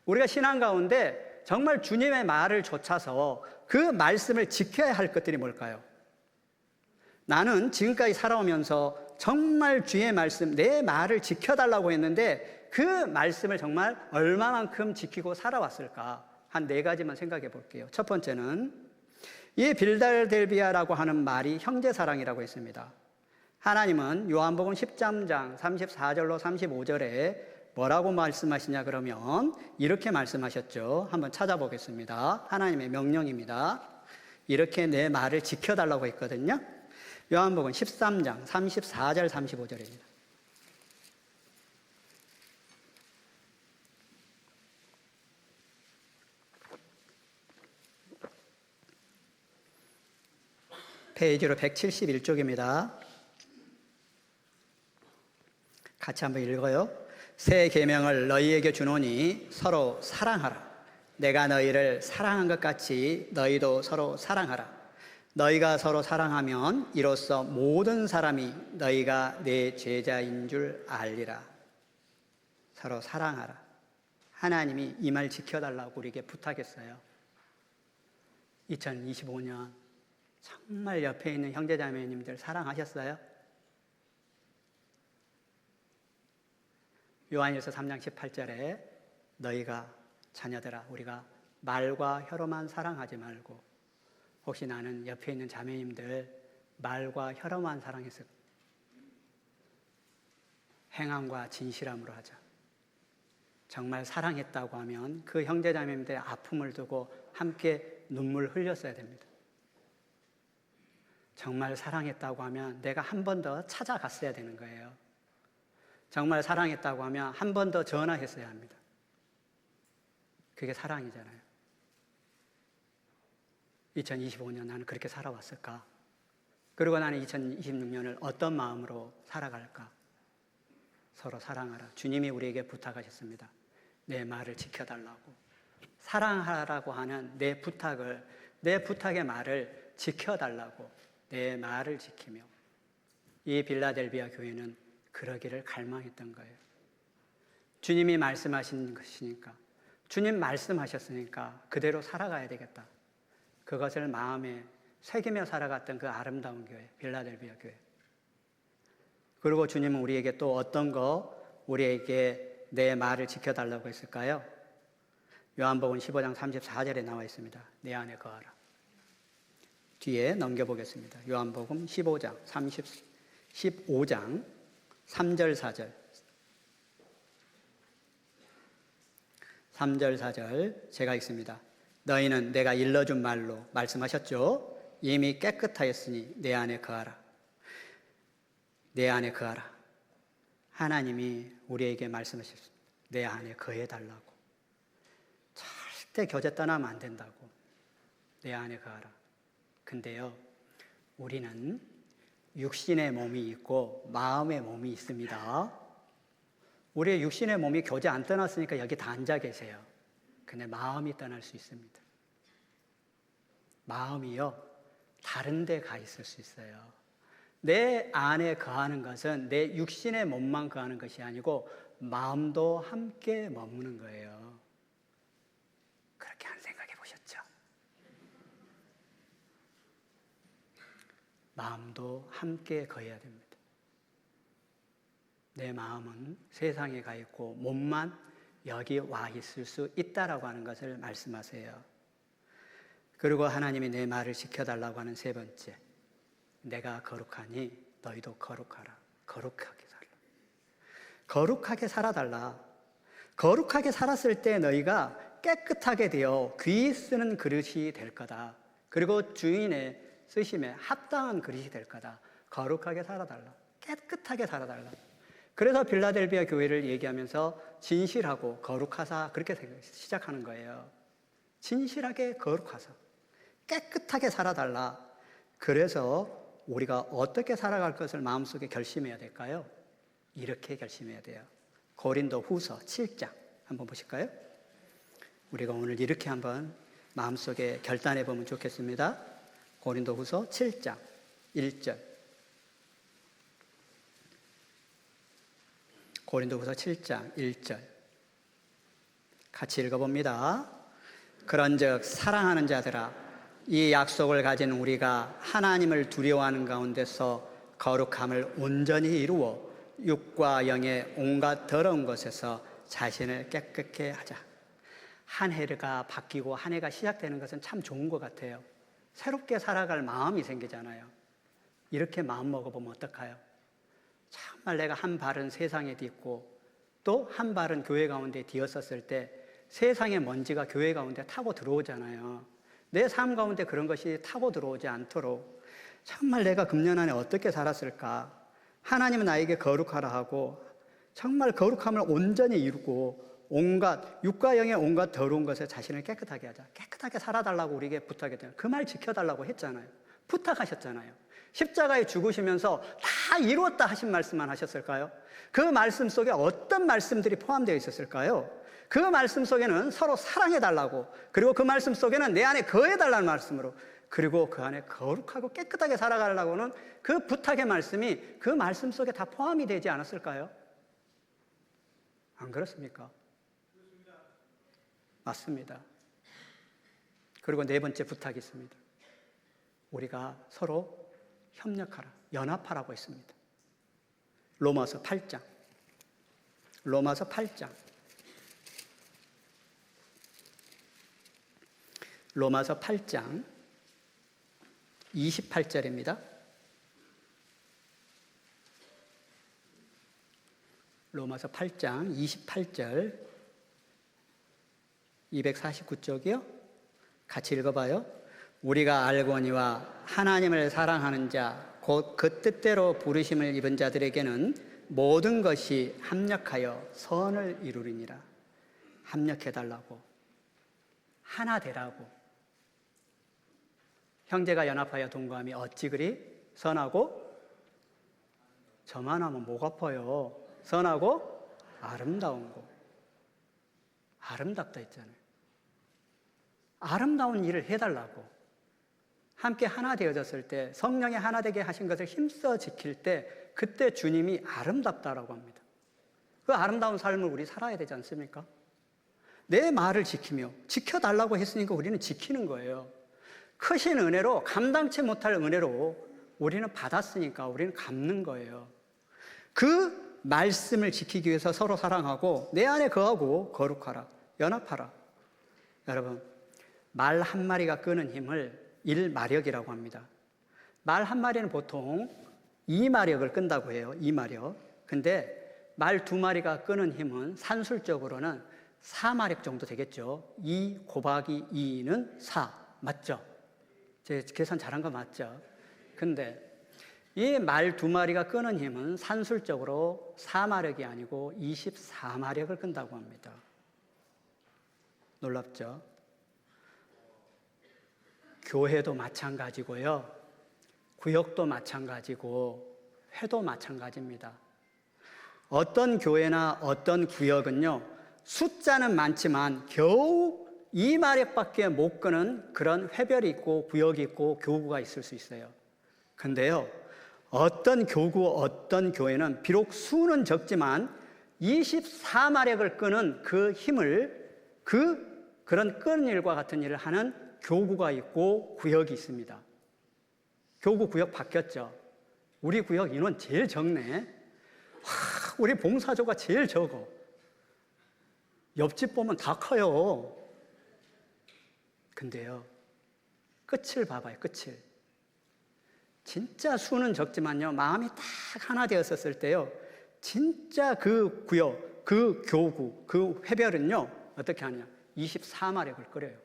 우리가 신앙 가운데 정말 주님의 말을 좇아서 그 말씀을 지켜야 할 것들이 뭘까요? 나는 지금까지 살아오면서 정말 주의 말씀, 내 말을 지켜달라고 했는데 그 말씀을 정말 얼마만큼 지키고 살아왔을까? 한 4가지만 생각해 볼게요. 첫 번째는 이 빌달델비아라고 하는 말이 형제사랑이라고 했습니다. 하나님은 요한복음 13장 34절로 35절에 뭐라고 말씀하시냐 그러면 이렇게 말씀하셨죠. 한번 찾아보겠습니다. 하나님의 명령입니다. 이렇게 내 말을 지켜달라고 했거든요. 요한복음 13장 34절 35절입니다. 페이지로 171쪽입니다. 같이 한번 읽어요. 새 계명을 너희에게 주노니 서로 사랑하라. 내가 너희를 사랑한 것 같이 너희도 서로 사랑하라. 너희가 서로 사랑하면 이로써 모든 사람이 너희가 내 제자인 줄 알리라. 서로 사랑하라. 하나님이 이 말 지켜달라고 우리에게 부탁했어요. 2025년 정말 옆에 있는 형제자매님들 사랑하셨어요? 요한일서 3장 18절에 너희가 자녀들아 우리가 말과 혀로만 사랑하지 말고 혹시 나는 옆에 있는 자매님들 말과 혀로만 사랑해서 행함과 진실함으로 하자. 정말 사랑했다고 하면 그 형제자매님들의 아픔을 두고 함께 눈물 흘렸어야 됩니다. 정말 사랑했다고 하면 내가 한 번 더 찾아갔어야 되는 거예요. 정말 사랑했다고 하면 한 번 더 전화했어야 합니다. 그게 사랑이잖아요. 2025년 나는 그렇게 살아왔을까? 그리고 나는 2026년을 어떤 마음으로 살아갈까? 서로 사랑하라. 주님이 우리에게 부탁하셨습니다. 내 말을 지켜달라고. 사랑하라고 하는 내 부탁의 말을 지켜달라고. 내 말을 지키며. 이 빌라델비아 교회는 그러기를 갈망했던 거예요. 주님이 말씀하신 것이니까, 주님 말씀하셨으니까 그대로 살아가야 되겠다. 그것을 마음에 새기며 살아갔던 그 아름다운 교회, 빌라델비아 교회. 그리고 주님은 우리에게 또 어떤 우리에게 내 말을 지켜달라고 했을까요? 요한복음 15장 34절에 나와 있습니다. 내 안에 거하라. 뒤에 넘겨보겠습니다. 요한복음 15장 3절 4절 3절 4절 제가 읽습니다. 너희는 내가 일러준 말로 말씀하셨죠. 이미 깨끗하였으니 내 안에 거하라. 내 안에 거하라. 하나님이 우리에게 말씀하셨습니다. 내 안에 거해달라고. 절대 교제 떠나면 안 된다고. 내 안에 거하라. 근데요, 우리는 육신의 몸이 있고 마음의 몸이 있습니다. 우리의 육신의 몸이 교제 안 떠났으니까 여기 다 앉아 계세요. 근데 마음이 떠날 수 있습니다. 마음이요, 다른 데 가 있을 수 있어요. 내 안에 거하는 것은 내 육신의 몸만 거하는 것이 아니고 마음도 함께 머무는 거예요. 그렇게 안 생각해 보셨죠? 마음도 함께 거해야 됩니다. 내 마음은 세상에 가 있고 몸만 여기 와 있을 수 있다라고 하는 것을 말씀하세요. 그리고 하나님이 내 말을 지켜달라고 하는 세 번째, 내가 거룩하니 너희도 거룩하라. 거룩하게 살라. 거룩하게 살아달라. 거룩하게 살았을 때 너희가 깨끗하게 되어 귀 쓰는 그릇이 될 거다. 그리고 주인의 쓰심에 합당한 그릇이 될 거다. 거룩하게 살아달라. 깨끗하게 살아달라. 그래서 빌라델비아 교회를 얘기하면서 진실하고 거룩하사 그렇게 시작하는 거예요. 진실하게 거룩하사 깨끗하게 살아달라. 그래서 우리가 어떻게 살아갈 것을 마음속에 결심해야 될까요? 이렇게 결심해야 돼요. 고린도 후서 7장 한번 보실까요? 우리가 오늘 이렇게 한번 마음속에 결단해 보면 좋겠습니다. 고린도 후서 7장 1절. 고린도 후서 7장 1절. 같이 읽어봅니다. 그런즉 사랑하는 자들아, 이 약속을 가진 우리가 하나님을 두려워하는 가운데서 거룩함을 온전히 이루어 육과 영의 온갖 더러운 것에서 자신을 깨끗게 하자. 한 해가 바뀌고 한 해가 시작되는 것은 참 좋은 것 같아요. 새롭게 살아갈 마음이 생기잖아요. 이렇게 마음 먹어보면 어떡해요? 정말 내가 한 발은 세상에 딛고 또 한 발은 교회 가운데 디었었을 때 세상의 먼지가 교회 가운데 타고 들어오잖아요. 내 삶 가운데 그런 것이 타고 들어오지 않도록 정말 내가 금년 안에 어떻게 살았을까? 하나님은 나에게 거룩하라 하고 정말 거룩함을 온전히 이루고 온갖 육과 영의 온갖 더러운 것에 자신을 깨끗하게 하자. 깨끗하게 살아달라고 우리에게 부탁했잖아요. 그 말 지켜달라고 했잖아요. 부탁하셨잖아요. 십자가에 죽으시면서 다 이루었다 하신 말씀만 하셨을까요? 그 말씀 속에 어떤 말씀들이 포함되어 있었을까요? 그 말씀 속에는 서로 사랑해달라고, 그리고 그 말씀 속에는 내 안에 거해달라는 말씀으로, 그리고 그 안에 거룩하고 깨끗하게 살아가려고는 그 부탁의 말씀이 그 말씀 속에 다 포함이 되지 않았을까요? 안 그렇습니까? 맞습니다. 그리고 네 번째 부탁이 있습니다. 우리가 서로 협력하라, 연합하라고 했습니다. 로마서 8장. 로마서 8장. 로마서 8장 28절입니다. 로마서 8장 28절 249쪽이요. 같이 읽어봐요. 우리가 알거니와 하나님을 사랑하는 자 곧 그 뜻대로 부르심을 입은 자들에게는 모든 것이 합력하여 선을 이루리니라. 합력해달라고, 하나 되라고. 형제가 연합하여 동거함이 어찌 그리 선하고, 저만 하면 목 아파요. 선하고 아름다운 거. 아름답다 했잖아요. 아름다운 일을 해달라고. 함께 하나 되어졌을 때, 성령이 하나 되게 하신 것을 힘써 지킬 때, 그때 주님이 아름답다라고 합니다. 그 아름다운 삶을 우리 살아야 되지 않습니까? 내 말을 지키며 지켜달라고 했으니까 우리는 지키는 거예요. 크신 은혜로, 감당치 못할 은혜로 우리는 받았으니까 우리는 갚는 거예요. 그 말씀을 지키기 위해서 서로 사랑하고 내 안에 거하고 거룩하라, 연합하라. 여러분, 말 한 마리가 끄는 힘을 1마력이라고 합니다. 말 한 마리는 보통 2마력을 끈다고 해요. 2마력. 근데 말 2마리가 끄는 힘은 산술적으로는 4마력 정도 되겠죠. 2 곱하기 2는 4. 맞죠? 제 계산 잘한 거 맞죠? 근데 이 말 2마리가 끄는 힘은 산술적으로 4마력이 아니고 24마력을 끈다고 합니다. 놀랍죠? 교회도 마찬가지고요. 구역도 마찬가지고 회도 마찬가지입니다. 어떤 교회나 어떤 구역은요, 숫자는 많지만 겨우 2마력밖에 못 끄는 그런 회별이 있고 구역이 있고 교구가 있을 수 있어요. 근데요, 어떤 교구, 어떤 교회는 비록 수는 적지만 24마력을 끄는 그 힘을, 그런 끄는 일과 같은 일을 하는 교구가 있고 구역이 있습니다. 교구 구역 바뀌었죠. 우리 구역 인원 제일 적네. 우리 봉사조가 제일 적어. 옆집 보면 다 커요. 근데요, 끝을 봐봐요. 끝을. 진짜 수는 적지만요, 마음이 딱 하나 되었었을 때요, 진짜 그 구역, 그 교구, 그 회별은요, 어떻게 하냐, 24마력을 끓여요.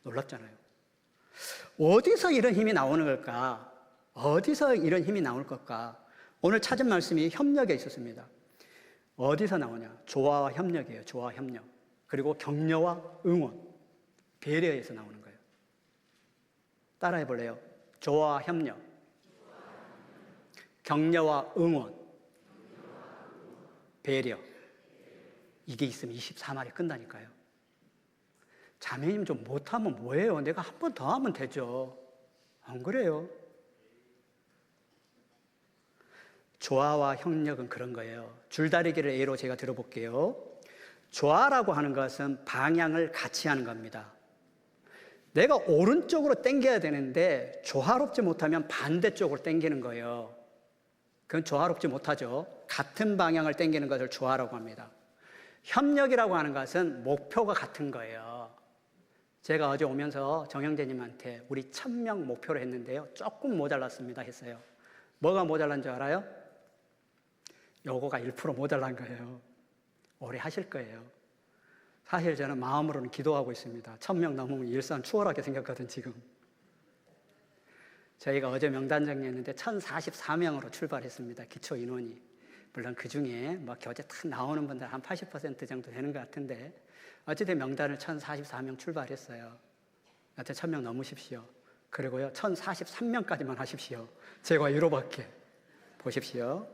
놀랍잖아요. 어디서 이런 힘이 나오는 걸까? 어디서 이런 힘이 나올 걸까? 오늘 찾은 말씀이 협력에 있었습니다. 어디서 나오냐? 조화와 협력이에요. 조화와 협력. 그리고 격려와 응원, 배려에서 나오는 거예요. 따라해 볼래요? 조화와 협력, 격려와 응원, 배려. 이게 있으면 24마리 끝나니까요. 자매님 좀 못하면 뭐예요? 내가 한 번 더 하면 되죠. 안 그래요? 조화와 협력은 그런 거예요. 줄다리기를 A로 제가 들어볼게요. 조화라고 하는 것은 방향을 같이 하는 겁니다. 내가 오른쪽으로 당겨야 되는데 조화롭지 못하면 반대쪽으로 당기는 거예요. 그건 조화롭지 못하죠. 같은 방향을 당기는 것을 조화라고 합니다. 협력이라고 하는 것은 목표가 같은 거예요. 제가 어제 오면서 정영재님한테 우리 1000명 목표로 했는데요. 조금 모자랐습니다 했어요. 뭐가 모자란 줄 알아요? 요거가 1% 모자란 거예요. 오래 하실 거예요. 사실 저는 마음으로는 기도하고 있습니다. 1000명 넘으면 일산 추월하게 생겼거든 지금. 저희가 어제 명단 정리했는데 1044명으로 출발했습니다. 기초 인원이. 물론 그중에 뭐 교재 탁 나오는 분들 한 80% 정도 되는 것 같은데 어쨌든 명단을 1044명 출발했어요. 여튼 1000명 넘으십시오. 그리고요 1043명까지만 하십시오. 제가 이로밖에. 보십시오.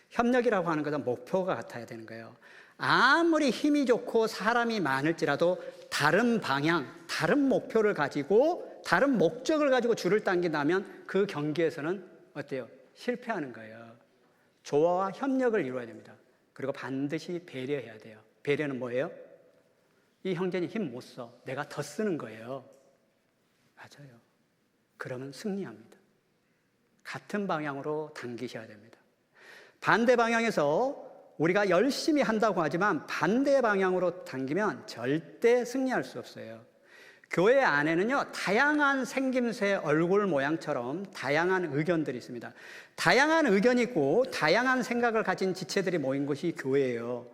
협력이라고 하는 것은 목표가 같아야 되는 거예요. 아무리 힘이 좋고 사람이 많을지라도 다른 방향, 다른 목표를 가지고 다른 목적을 가지고 줄을 당긴다면 그 경기에서는 어때요? 실패하는 거예요. 조화와 협력을 이루어야 됩니다. 그리고 반드시 배려해야 돼요. 배려는 뭐예요? 이 형제는 힘 못 써. 내가 더 쓰는 거예요. 맞아요. 그러면 승리합니다. 같은 방향으로 당기셔야 됩니다. 반대 방향에서 우리가 열심히 한다고 하지만 반대 방향으로 당기면 절대 승리할 수 없어요. 교회 안에는요, 다양한 생김새, 얼굴 모양처럼 다양한 의견들이 있습니다. 다양한 의견이 있고 다양한 생각을 가진 지체들이 모인 곳이 교회예요.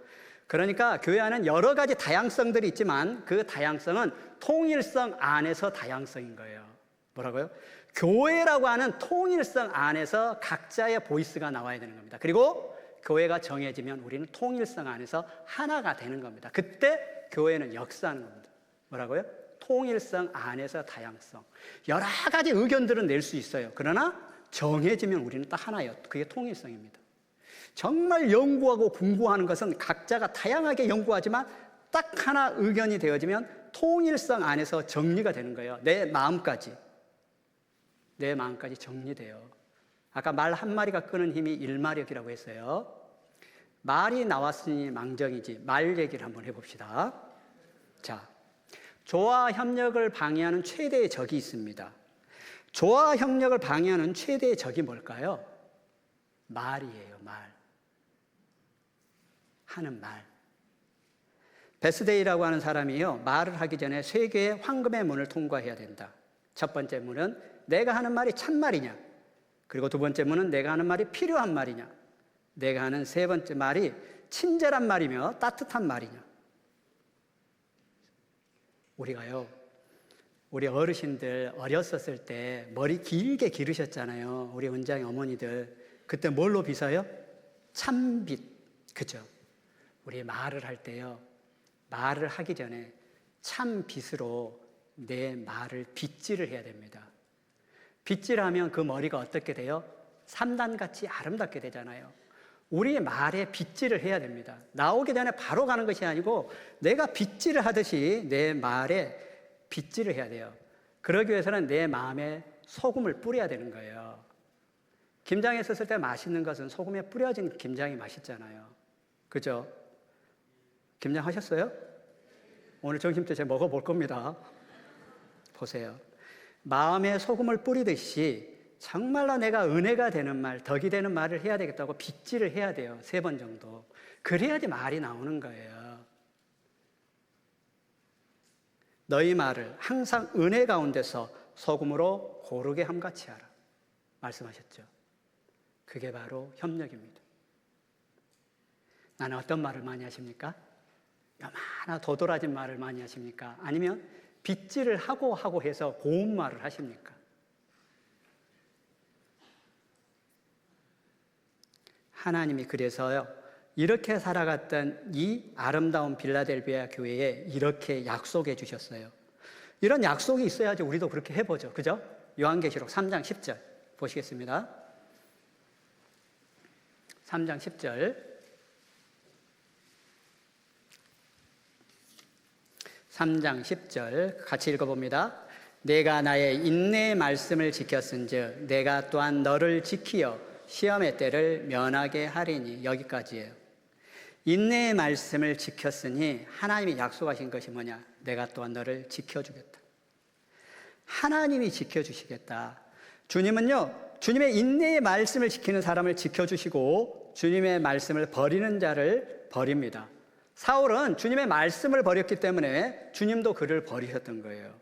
그러니까 교회 안에는 여러 가지 다양성들이 있지만 그 다양성은 통일성 안에서 다양성인 거예요. 뭐라고요? 교회라고 하는 통일성 안에서 각자의 보이스가 나와야 되는 겁니다. 그리고 교회가 정해지면 우리는 통일성 안에서 하나가 되는 겁니다. 그때 교회는 역사하는 겁니다. 뭐라고요? 통일성 안에서 다양성. 여러 가지 의견들은 낼 수 있어요. 그러나 정해지면 우리는 딱 하나예요. 그게 통일성입니다. 정말 연구하고 공부하는 것은 각자가 다양하게 연구하지만 딱 하나 의견이 되어지면 통일성 안에서 정리가 되는 거예요. 내 마음까지 정리돼요. 아까 말 한 마리가 끄는 힘이 일마력이라고 했어요. 말이 나왔으니 망정이지. 말 얘기를 한번 해봅시다. 자, 조화 협력을 방해하는 최대의 적이 있습니다. 조화 협력을 방해하는 최대의 적이 뭘까요? 말이에요. 하는 말. 베스데이라고 하는 사람이요, 말을 하기 전에 3개의 황금의 문을 통과해야 된다. 첫 번째 문은 내가 하는 말이 참말이냐, 그리고 두 번째 문은 내가 하는 말이 필요한 말이냐, 내가 하는 세 번째 말이 친절한 말이며 따뜻한 말이냐. 우리가요, 우리 어르신들 어렸었을 때 머리 길게 기르셨잖아요. 우리 은장의 어머니들 그때 뭘로 빗어요? 참빗. 그죠? 우리 말을 할 때요, 말을 하기 전에 참빗으로 내 말을 빗질을 해야 됩니다. 빗질하면 그 머리가 어떻게 돼요? 삼단같이 아름답게 되잖아요. 우리 말에 빗질을 해야 됩니다. 나오기 전에 바로 가는 것이 아니고 내가 빗질을 하듯이 내 말에 빗질을 해야 돼요. 그러기 위해서는 내 마음에 소금을 뿌려야 되는 거예요. 김장에 썼을 때 맛있는 것은 소금에 뿌려진 김장이 맛있잖아요. 그죠? 김장 하셨어요? 오늘 점심 때 제가 먹어볼 겁니다. 보세요. 마음에 소금을 뿌리듯이 정말로 내가 은혜가 되는 말, 덕이 되는 말을 해야 되겠다고 빗질을 해야 돼요. 3번 정도. 그래야지 말이 나오는 거예요. 너희 말을 항상 은혜 가운데서 소금으로 고르게 함같이 하라. 말씀하셨죠. 그게 바로 협력입니다. 나는 어떤 말을 많이 하십니까? 요만한 얼마나 도드라진 말을 많이 하십니까? 아니면 빗질을 하고 해서 고운 말을 하십니까? 하나님이 그래서요, 이렇게 살아갔던 이 아름다운 빌라델비아 교회에 이렇게 약속해 주셨어요. 이런 약속이 있어야지 우리도 그렇게 해보죠. 그죠? 요한계시록 3장 10절 보시겠습니다. 3장 10절. 3장 10절 같이 읽어봅니다. 내가 나의 인내의 말씀을 지켰은즉 내가 또한 너를 지키어 시험의 때를 면하게 하리니. 여기까지예요. 인내의 말씀을 지켰으니 하나님이 약속하신 것이 뭐냐? 내가 또한 너를 지켜주겠다. 하나님이 지켜주시겠다. 주님은요, 주님의 인내의 말씀을 지키는 사람을 지켜주시고 주님의 말씀을 버리는 자를 버립니다. 사울은 주님의 말씀을 버렸기 때문에 주님도 그를 버리셨던 거예요.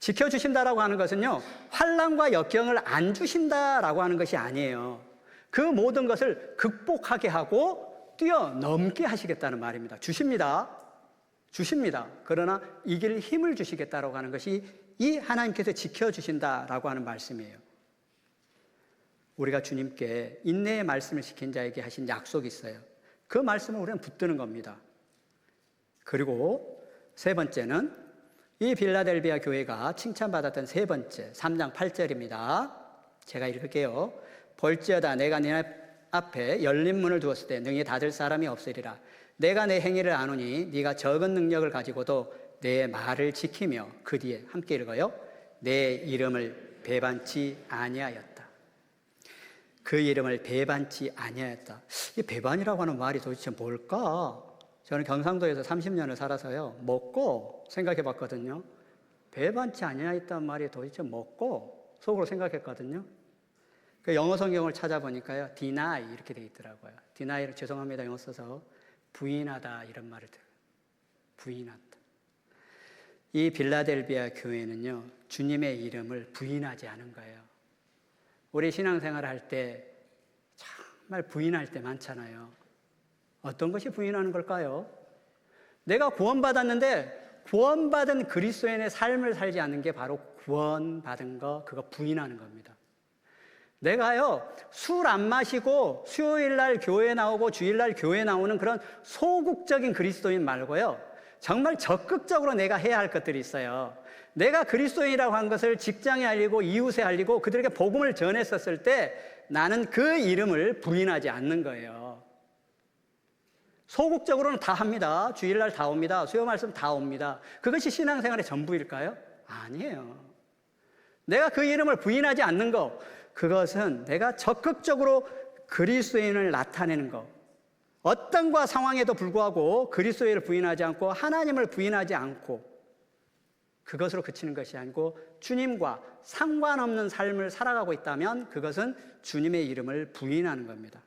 지켜주신다라고 하는 것은요, 환난과 역경을 안 주신다라고 하는 것이 아니에요. 그 모든 것을 극복하게 하고 뛰어넘게 하시겠다는 말입니다. 주십니다. 그러나 이길 힘을 주시겠다라고 하는 것이 이 하나님께서 지켜주신다라고 하는 말씀이에요. 우리가 주님께 인내의 말씀을 지킨 자에게 하신 약속이 있어요. 그 말씀을 우리는 붙드는 겁니다. 그리고 세 번째는 이 빌라델비아 교회가 칭찬받았던 세 번째, 3장 8절입니다. 제가 읽을게요. 볼지어다 내가 네 앞에 열린 문을 두었을 때 능히 닫을 사람이 없으리라. 내가 내 행위를 아노니 네가 적은 능력을 가지고도 내 말을 지키며. 그 뒤에 함께 읽어요. 내 이름을 배반치 아니하였다. 그 이름을 배반치 아니하였다. 이 배반이라고 하는 말이 도대체 뭘까? 저는 경상도에서 30년을 살아서요, 먹고 생각해 봤거든요. 배반치 아니하였다는 말이 도대체 먹고 속으로 생각했거든요. 그 영어 성경을 찾아보니까요, deny 이렇게 돼 있더라고요. deny를 죄송합니다 영어 써서 부인하다 이런 말을 들어요. 부인한다. 이 빌라델비아 교회는요, 주님의 이름을 부인하지 않은 거예요. 우리 신앙생활을 할 때 정말 부인할 때 많잖아요. 어떤 것이 부인하는 걸까요? 내가 구원받았는데 구원받은 그리스도인의 삶을 살지 않는 게 바로 구원받은 거, 그거 부인하는 겁니다. 내가요, 술 안 마시고 수요일 날 교회 나오고 주일 날 교회 나오는 그런 소극적인 그리스도인 말고요, 정말 적극적으로 내가 해야 할 것들이 있어요. 내가 그리스도인이라고 한 것을 직장에 알리고 이웃에 알리고 그들에게 복음을 전했었을 때 나는 그 이름을 부인하지 않는 거예요. 소극적으로는 다 합니다. 주일날 다 옵니다. 수요 말씀 다 옵니다. 그것이 신앙생활의 전부일까요? 아니에요. 내가 그 이름을 부인하지 않는 것, 그것은 내가 적극적으로 그리스도인을 나타내는 것, 어떤과 상황에도 불구하고 그리스도인을 부인하지 않고 하나님을 부인하지 않고 그것으로 그치는 것이 아니고 주님과 상관없는 삶을 살아가고 있다면 그것은 주님의 이름을 부인하는 겁니다.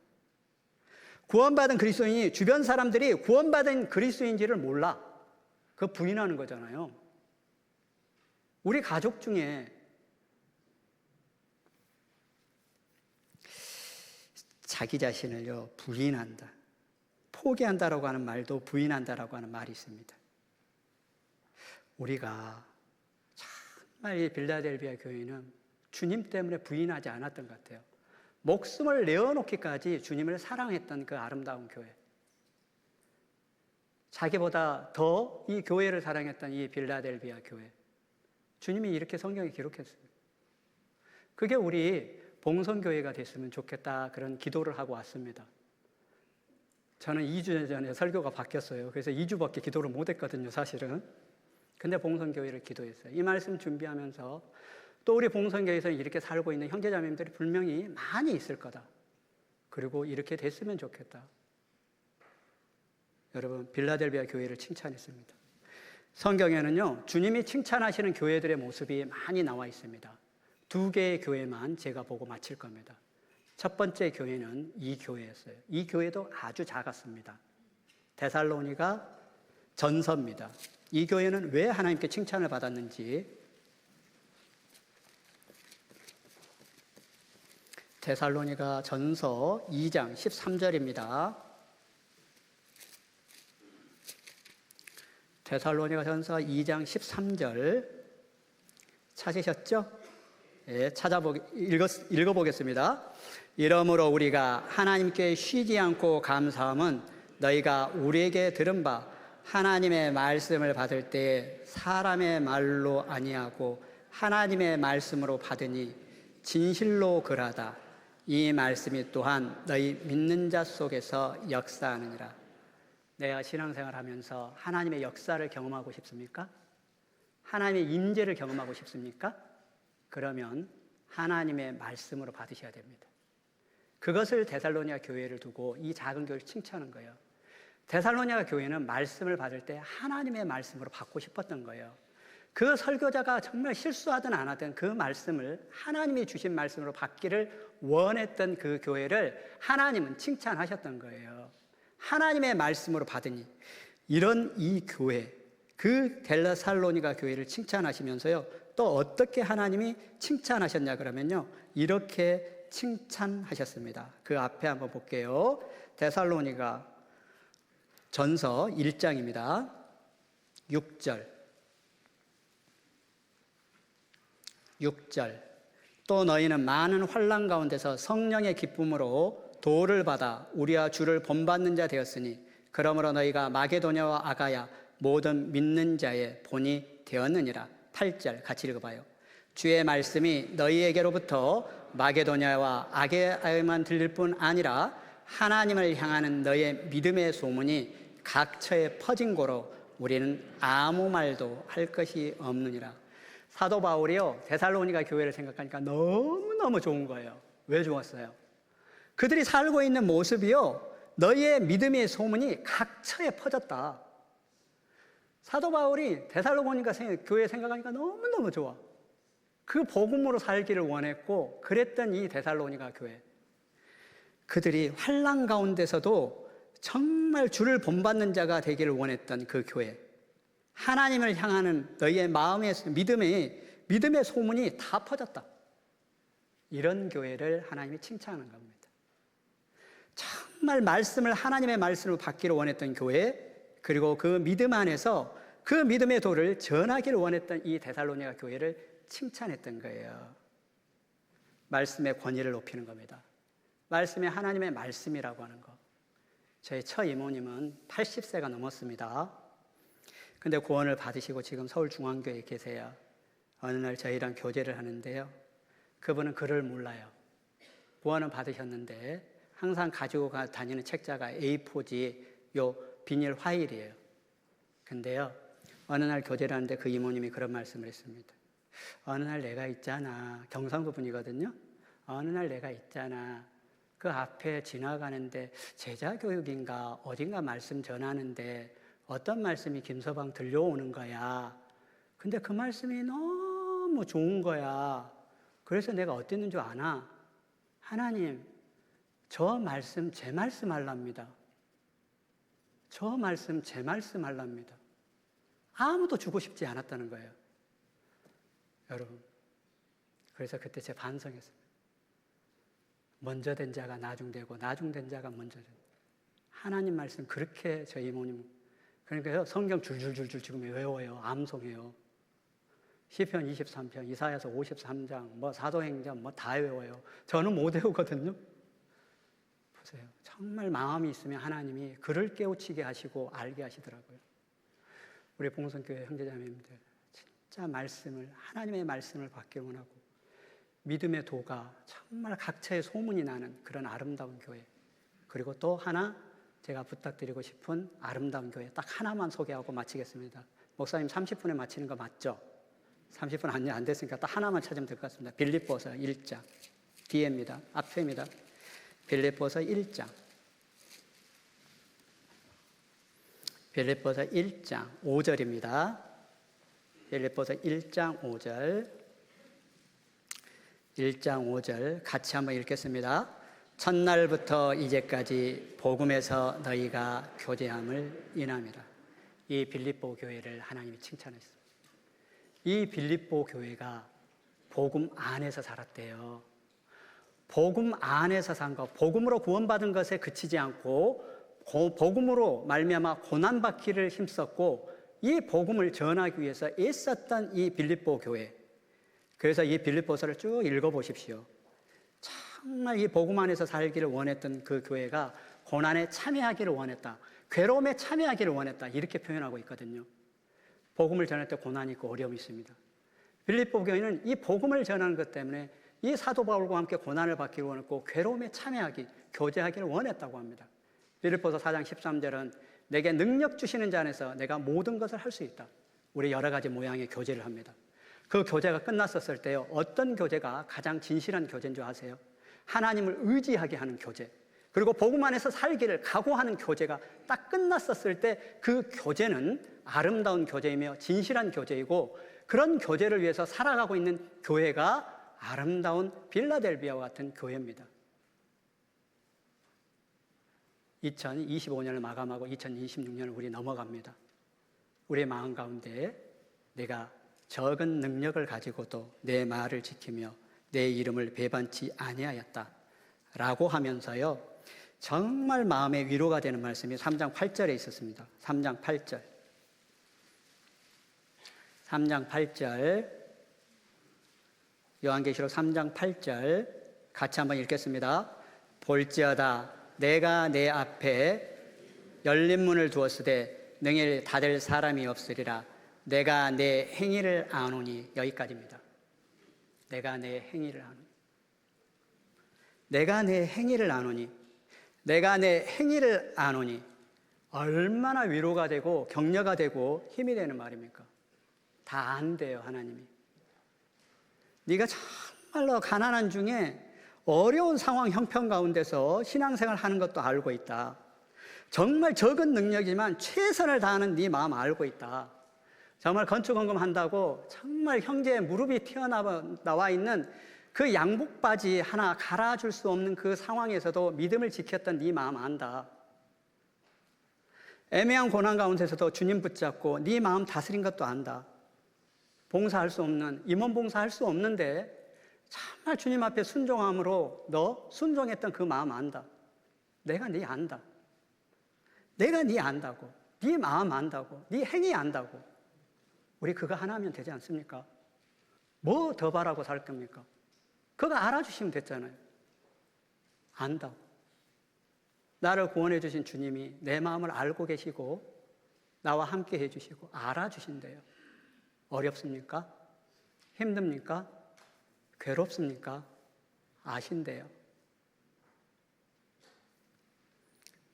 구원받은 그리스도인이 주변 사람들이 구원받은 그리스도인지를 몰라. 그거 부인하는 거잖아요. 우리 가족 중에 자기 자신을요, 부인한다. 포기한다라고 하는 말도 부인한다라고 하는 말이 있습니다. 우리가 정말 이 빌라델비아 교회는 주님 때문에 부인하지 않았던 것 같아요. 목숨을 내어놓기까지 주님을 사랑했던 그 아름다운 교회. 자기보다 더 이 교회를 사랑했던 이 빌라델비아 교회. 주님이 이렇게 성경에 기록했습니다. 그게 우리 봉성교회가 됐으면 좋겠다, 그런 기도를 하고 왔습니다. 저는 2주 전에 설교가 바뀌었어요. 그래서 2주밖에 기도를 못했거든요, 사실은. 근데 봉성교회를 기도했어요. 이 말씀 준비하면서 또 우리 봉성교회에서 이렇게 살고 있는 형제자매님들이 분명히 많이 있을 거다. 그리고 이렇게 됐으면 좋겠다. 여러분, 빌라델비아 교회를 칭찬했습니다. 성경에는요, 주님이 칭찬하시는 교회들의 모습이 많이 나와 있습니다. 2개의 교회만 제가 보고 마칠 겁니다. 첫 번째 교회는 이 교회였어요. 이 교회도 아주 작았습니다. 데살로니가 전서입니다. 이 교회는 왜 하나님께 칭찬을 받았는지 데살로니가 전서 2장 13절입니다. 데살로니가전서 2장 13절 찾으셨죠? 예, 읽어보겠습니다. 이러므로 우리가 하나님께 쉬지 않고 감사함은 너희가 우리에게 들은 바 하나님의 말씀을 받을 때 사람의 말로 아니하고 하나님의 말씀으로 받으니 진실로 그러하다. 이 말씀이 또한 너희 믿는 자 속에서 역사하느니라. 내가 신앙생활하면서 하나님의 역사를 경험하고 싶습니까? 하나님의 임재를 경험하고 싶습니까? 그러면 하나님의 말씀으로 받으셔야 됩니다. 그것을 데살로니가 교회를 두고 이 작은 교회를 칭찬한 거예요. 데살로니가 교회는 말씀을 받을 때 하나님의 말씀으로 받고 싶었던 거예요. 그 설교자가 정말 실수하든 안 하든 그 말씀을 하나님이 주신 말씀으로 받기를 원했던 그 교회를 하나님은 칭찬하셨던 거예요. 하나님의 말씀으로 받으니 이런 이 교회, 그 데살로니가 교회를 칭찬하시면서요, 또 어떻게 하나님이 칭찬하셨냐 그러면요, 이렇게 칭찬하셨습니다. 그 앞에 한번 볼게요. 데살로니가 전서 1장입니다. 6절. 또 너희는 많은 환난 가운데서 성령의 기쁨으로 도를 받아 우리와 주를 본받는 자 되었으니 그러므로 너희가 마게도냐와 아가야 모든 믿는 자의 본이 되었느니라. 8절 같이 읽어봐요. 주의 말씀이 너희에게로부터 마게도냐와 아가야에만 들릴 뿐 아니라 하나님을 향하는 너희의 믿음의 소문이 각처에 퍼진 고로 우리는 아무 말도 할 것이 없느니라. 사도 바울이요, 데살로니가 교회를 생각하니까 너무너무 좋은 거예요. 왜 좋았어요? 그들이 살고 있는 모습이요, 너희의 믿음의 소문이 각처에 퍼졌다. 사도 바울이 데살로니가 교회 생각하니까 너무너무 좋아. 그 복음으로 살기를 원했고 그랬던 이 데살로니가 교회, 그들이 환난 가운데서도 정말 주를 본받는 자가 되기를 원했던 그 교회, 하나님을 향하는 너희의 마음의 믿음의 소문이 다 퍼졌다. 이런 교회를 하나님이 칭찬하는 겁니다. 정말 말씀을 하나님의 말씀을 받기를 원했던 교회, 그리고 그 믿음 안에서 그 믿음의 도를 전하기를 원했던 이 데살로니가 교회를 칭찬했던 거예요. 말씀의 권위를 높이는 겁니다. 말씀이 하나님의 말씀이라고 하는 거. 저희 처 이모님은 80세가 넘었습니다. 근데 구원을 받으시고 지금 서울중앙교회에 계세요. 어느 날 저희랑 교제를 하는데요, 그분은 글을 몰라요. 구원은 받으셨는데 항상 가지고 다니는 책자가 A4지 요 비닐 화일이에요. 근데요, 어느 날 교제를 하는데 그 이모님이 그런 말씀을 했습니다. 어느 날 내가 있잖아, 경상도 분이거든요. 어느 날 내가 있잖아, 그 앞에 지나가는데 제자교육인가 어딘가 말씀 전하는데 어떤 말씀이 김서방 들려오는 거야. 근데 그 말씀이 너무 좋은 거야. 그래서 내가 어땠는 줄 아나? 하나님, 저 말씀 제 말씀 하랍니다. 저 말씀 제 말씀 하랍니다. 아무도 주고 싶지 않았다는 거예요. 여러분, 그래서 그때 제가 반성했어요. 먼저 된 자가 나중되고 나중된 자가 먼저 된. 하나님 말씀 그렇게 저희 이모님, 그러니까요, 성경 줄줄줄줄 지금 외워요. 암송해요. 시편 23편, 이사야서 53장, 뭐 사도행전 뭐 다 외워요. 저는 못 외우거든요. 보세요. 정말 마음이 있으면 하나님이 글을 깨우치게 하시고 알게 하시더라고요. 우리 봉선교회 형제자매님들, 진짜 말씀을, 하나님의 말씀을 받기 원하고 믿음의 도가 정말 각처에 소문이 나는 그런 아름다운 교회, 그리고 또 하나 제가 부탁드리고 싶은 아름다운 교회 딱 하나만 소개하고 마치겠습니다. 목사님 30분에 마치는 거 맞죠? 30분 안 됐으니까 딱 하나만 찾으면 될 것 같습니다. 빌립보서 1장 뒤에입니다. 앞에입니다. 빌립보서 1장. 빌립보서 1장 5절입니다. 빌립보서 1장 5절. 1장 5절 같이 한번 읽겠습니다. 첫날부터 이제까지 복음에서 너희가 교제함을 인함이라. 이 빌립보 교회를 하나님이 칭찬했습니다. 이 빌립보 교회가 복음 안에서 살았대요. 복음 안에서 산 것, 복음으로 구원받은 것에 그치지 않고 복음으로 말미암아 고난받기를 힘썼고, 이 복음을 전하기 위해서 애썼던 이 빌립보 교회, 그래서 이 빌립보서를 쭉 읽어보십시오. 정말 이 복음 안에서 살기를 원했던 그 교회가 고난에 참여하기를 원했다, 괴로움에 참여하기를 원했다, 이렇게 표현하고 있거든요. 복음을 전할 때 고난이 있고 어려움이 있습니다. 빌립보 교회는 이 복음을 전하는 것 때문에 이 사도 바울과 함께 고난을 받기를 원했고 괴로움에 참여하기, 교제하기를 원했다고 합니다. 빌립보서 4장 13절은 내게 능력 주시는 자 안에서 내가 모든 것을 할 수 있다. 우리 여러 가지 모양의 교제를 합니다. 그 교제가 끝났었을 때요, 어떤 교제가 가장 진실한 교제인 줄 아세요? 하나님을 의지하게 하는 교제, 그리고 복음 안에서 살기를 각오하는 교제가 딱 끝났었을 때 그 교제는 아름다운 교제이며 진실한 교제이고, 그런 교제를 위해서 살아가고 있는 교회가 아름다운 빌라델비아와 같은 교회입니다. 2025년을 마감하고 2026년을 우리 넘어갑니다. 우리의 마음 가운데 내가 적은 능력을 가지고도 내 말을 지키며 내 이름을 배반치 아니하였다 라고 하면서요, 정말 마음에 위로가 되는 말씀이 3장 8절에 있었습니다. 3장 8절. 3장 8절. 요한계시록 3장 8절 같이 한번 읽겠습니다. 볼지어다 내가 내 앞에 열린 문을 두었으되 능히 닫을 사람이 없으리라. 내가 내 행위를 아노니. 여기까지입니다. 내가 내 행위를 아노니. 내가 내 행위를 아노니. 내가 내 행위를 아노니. 얼마나 위로가 되고 격려가 되고 힘이 되는 말입니까? 다 안돼요, 하나님이. 네가 정말로 가난한 중에 어려운 상황 형편 가운데서 신앙생활 하는 것도 알고 있다. 정말 적은 능력이지만 최선을 다하는 네 마음 알고 있다. 정말 건축헌금 한다고 정말 형제의 무릎이 튀어나와 있는 그 양복바지 하나 갈아줄 수 없는 그 상황에서도 믿음을 지켰던 네 마음 안다. 애매한 고난 가운데서도 주님 붙잡고 네 마음 다스린 것도 안다. 봉사할 수 없는, 임원 봉사할 수 없는데 정말 주님 앞에 순종함으로 너 순종했던 그 마음 안다. 내가 네 안다. 내가 네 안다고. 네 마음 안다고. 네 행위 안다고. 우리 그거 하나 하면 되지 않습니까? 뭐 더 바라고 살 겁니까? 그거 알아주시면 됐잖아요. 안다고. 나를 구원해 주신 주님이 내 마음을 알고 계시고 나와 함께 해주시고 알아주신대요. 어렵습니까? 힘듭니까? 괴롭습니까? 아신대요.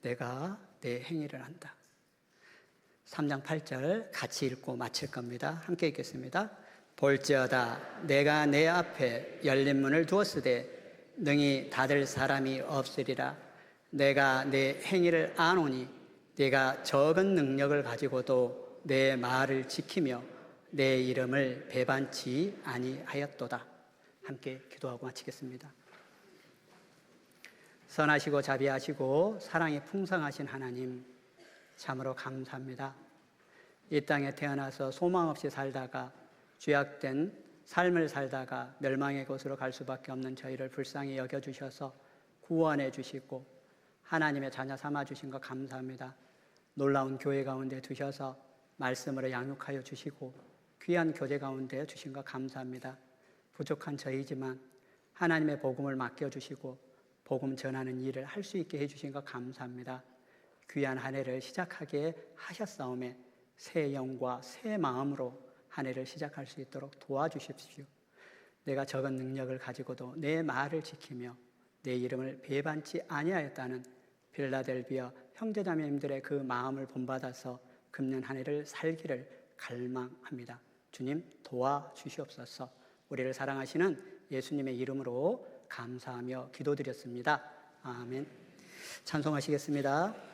내가 내 행위를 한다. 3장 8절 같이 읽고 마칠 겁니다. 함께 읽겠습니다. 볼지어다 내가 내 앞에 열린 문을 두었으되 능히 닫을 사람이 없으리라. 내가 내 행위를 아노니 내가 적은 능력을 가지고도 내 말을 지키며 내 이름을 배반치 아니하였도다. 함께 기도하고 마치겠습니다. 선하시고 자비하시고 사랑이 풍성하신 하나님, 참으로 감사합니다. 이 땅에 태어나서 소망 없이 살다가 죄악된 삶을 살다가 멸망의 곳으로 갈 수밖에 없는 저희를 불쌍히 여겨주셔서 구원해 주시고 하나님의 자녀 삼아주신 것 감사합니다. 놀라운 교회 가운데 두셔서 말씀으로 양육하여 주시고 귀한 교제 가운데 주신 것 감사합니다. 부족한 저희지만 하나님의 복음을 맡겨주시고 복음 전하는 일을 할 수 있게 해주신 것 감사합니다. 귀한 한 해를 시작하게 하셨사오매 새 영과 새 마음으로 한 해를 시작할 수 있도록 도와주십시오. 내가 적은 능력을 가지고도 내 말을 지키며 내 이름을 배반치 아니하였다는 빌라델비아 형제자매님들의 그 마음을 본받아서 금년 한 해를 살기를 갈망합니다. 주님 도와주시옵소서. 우리를 사랑하시는 예수님의 이름으로 감사하며 기도드렸습니다. 아멘. 찬송하시겠습니다.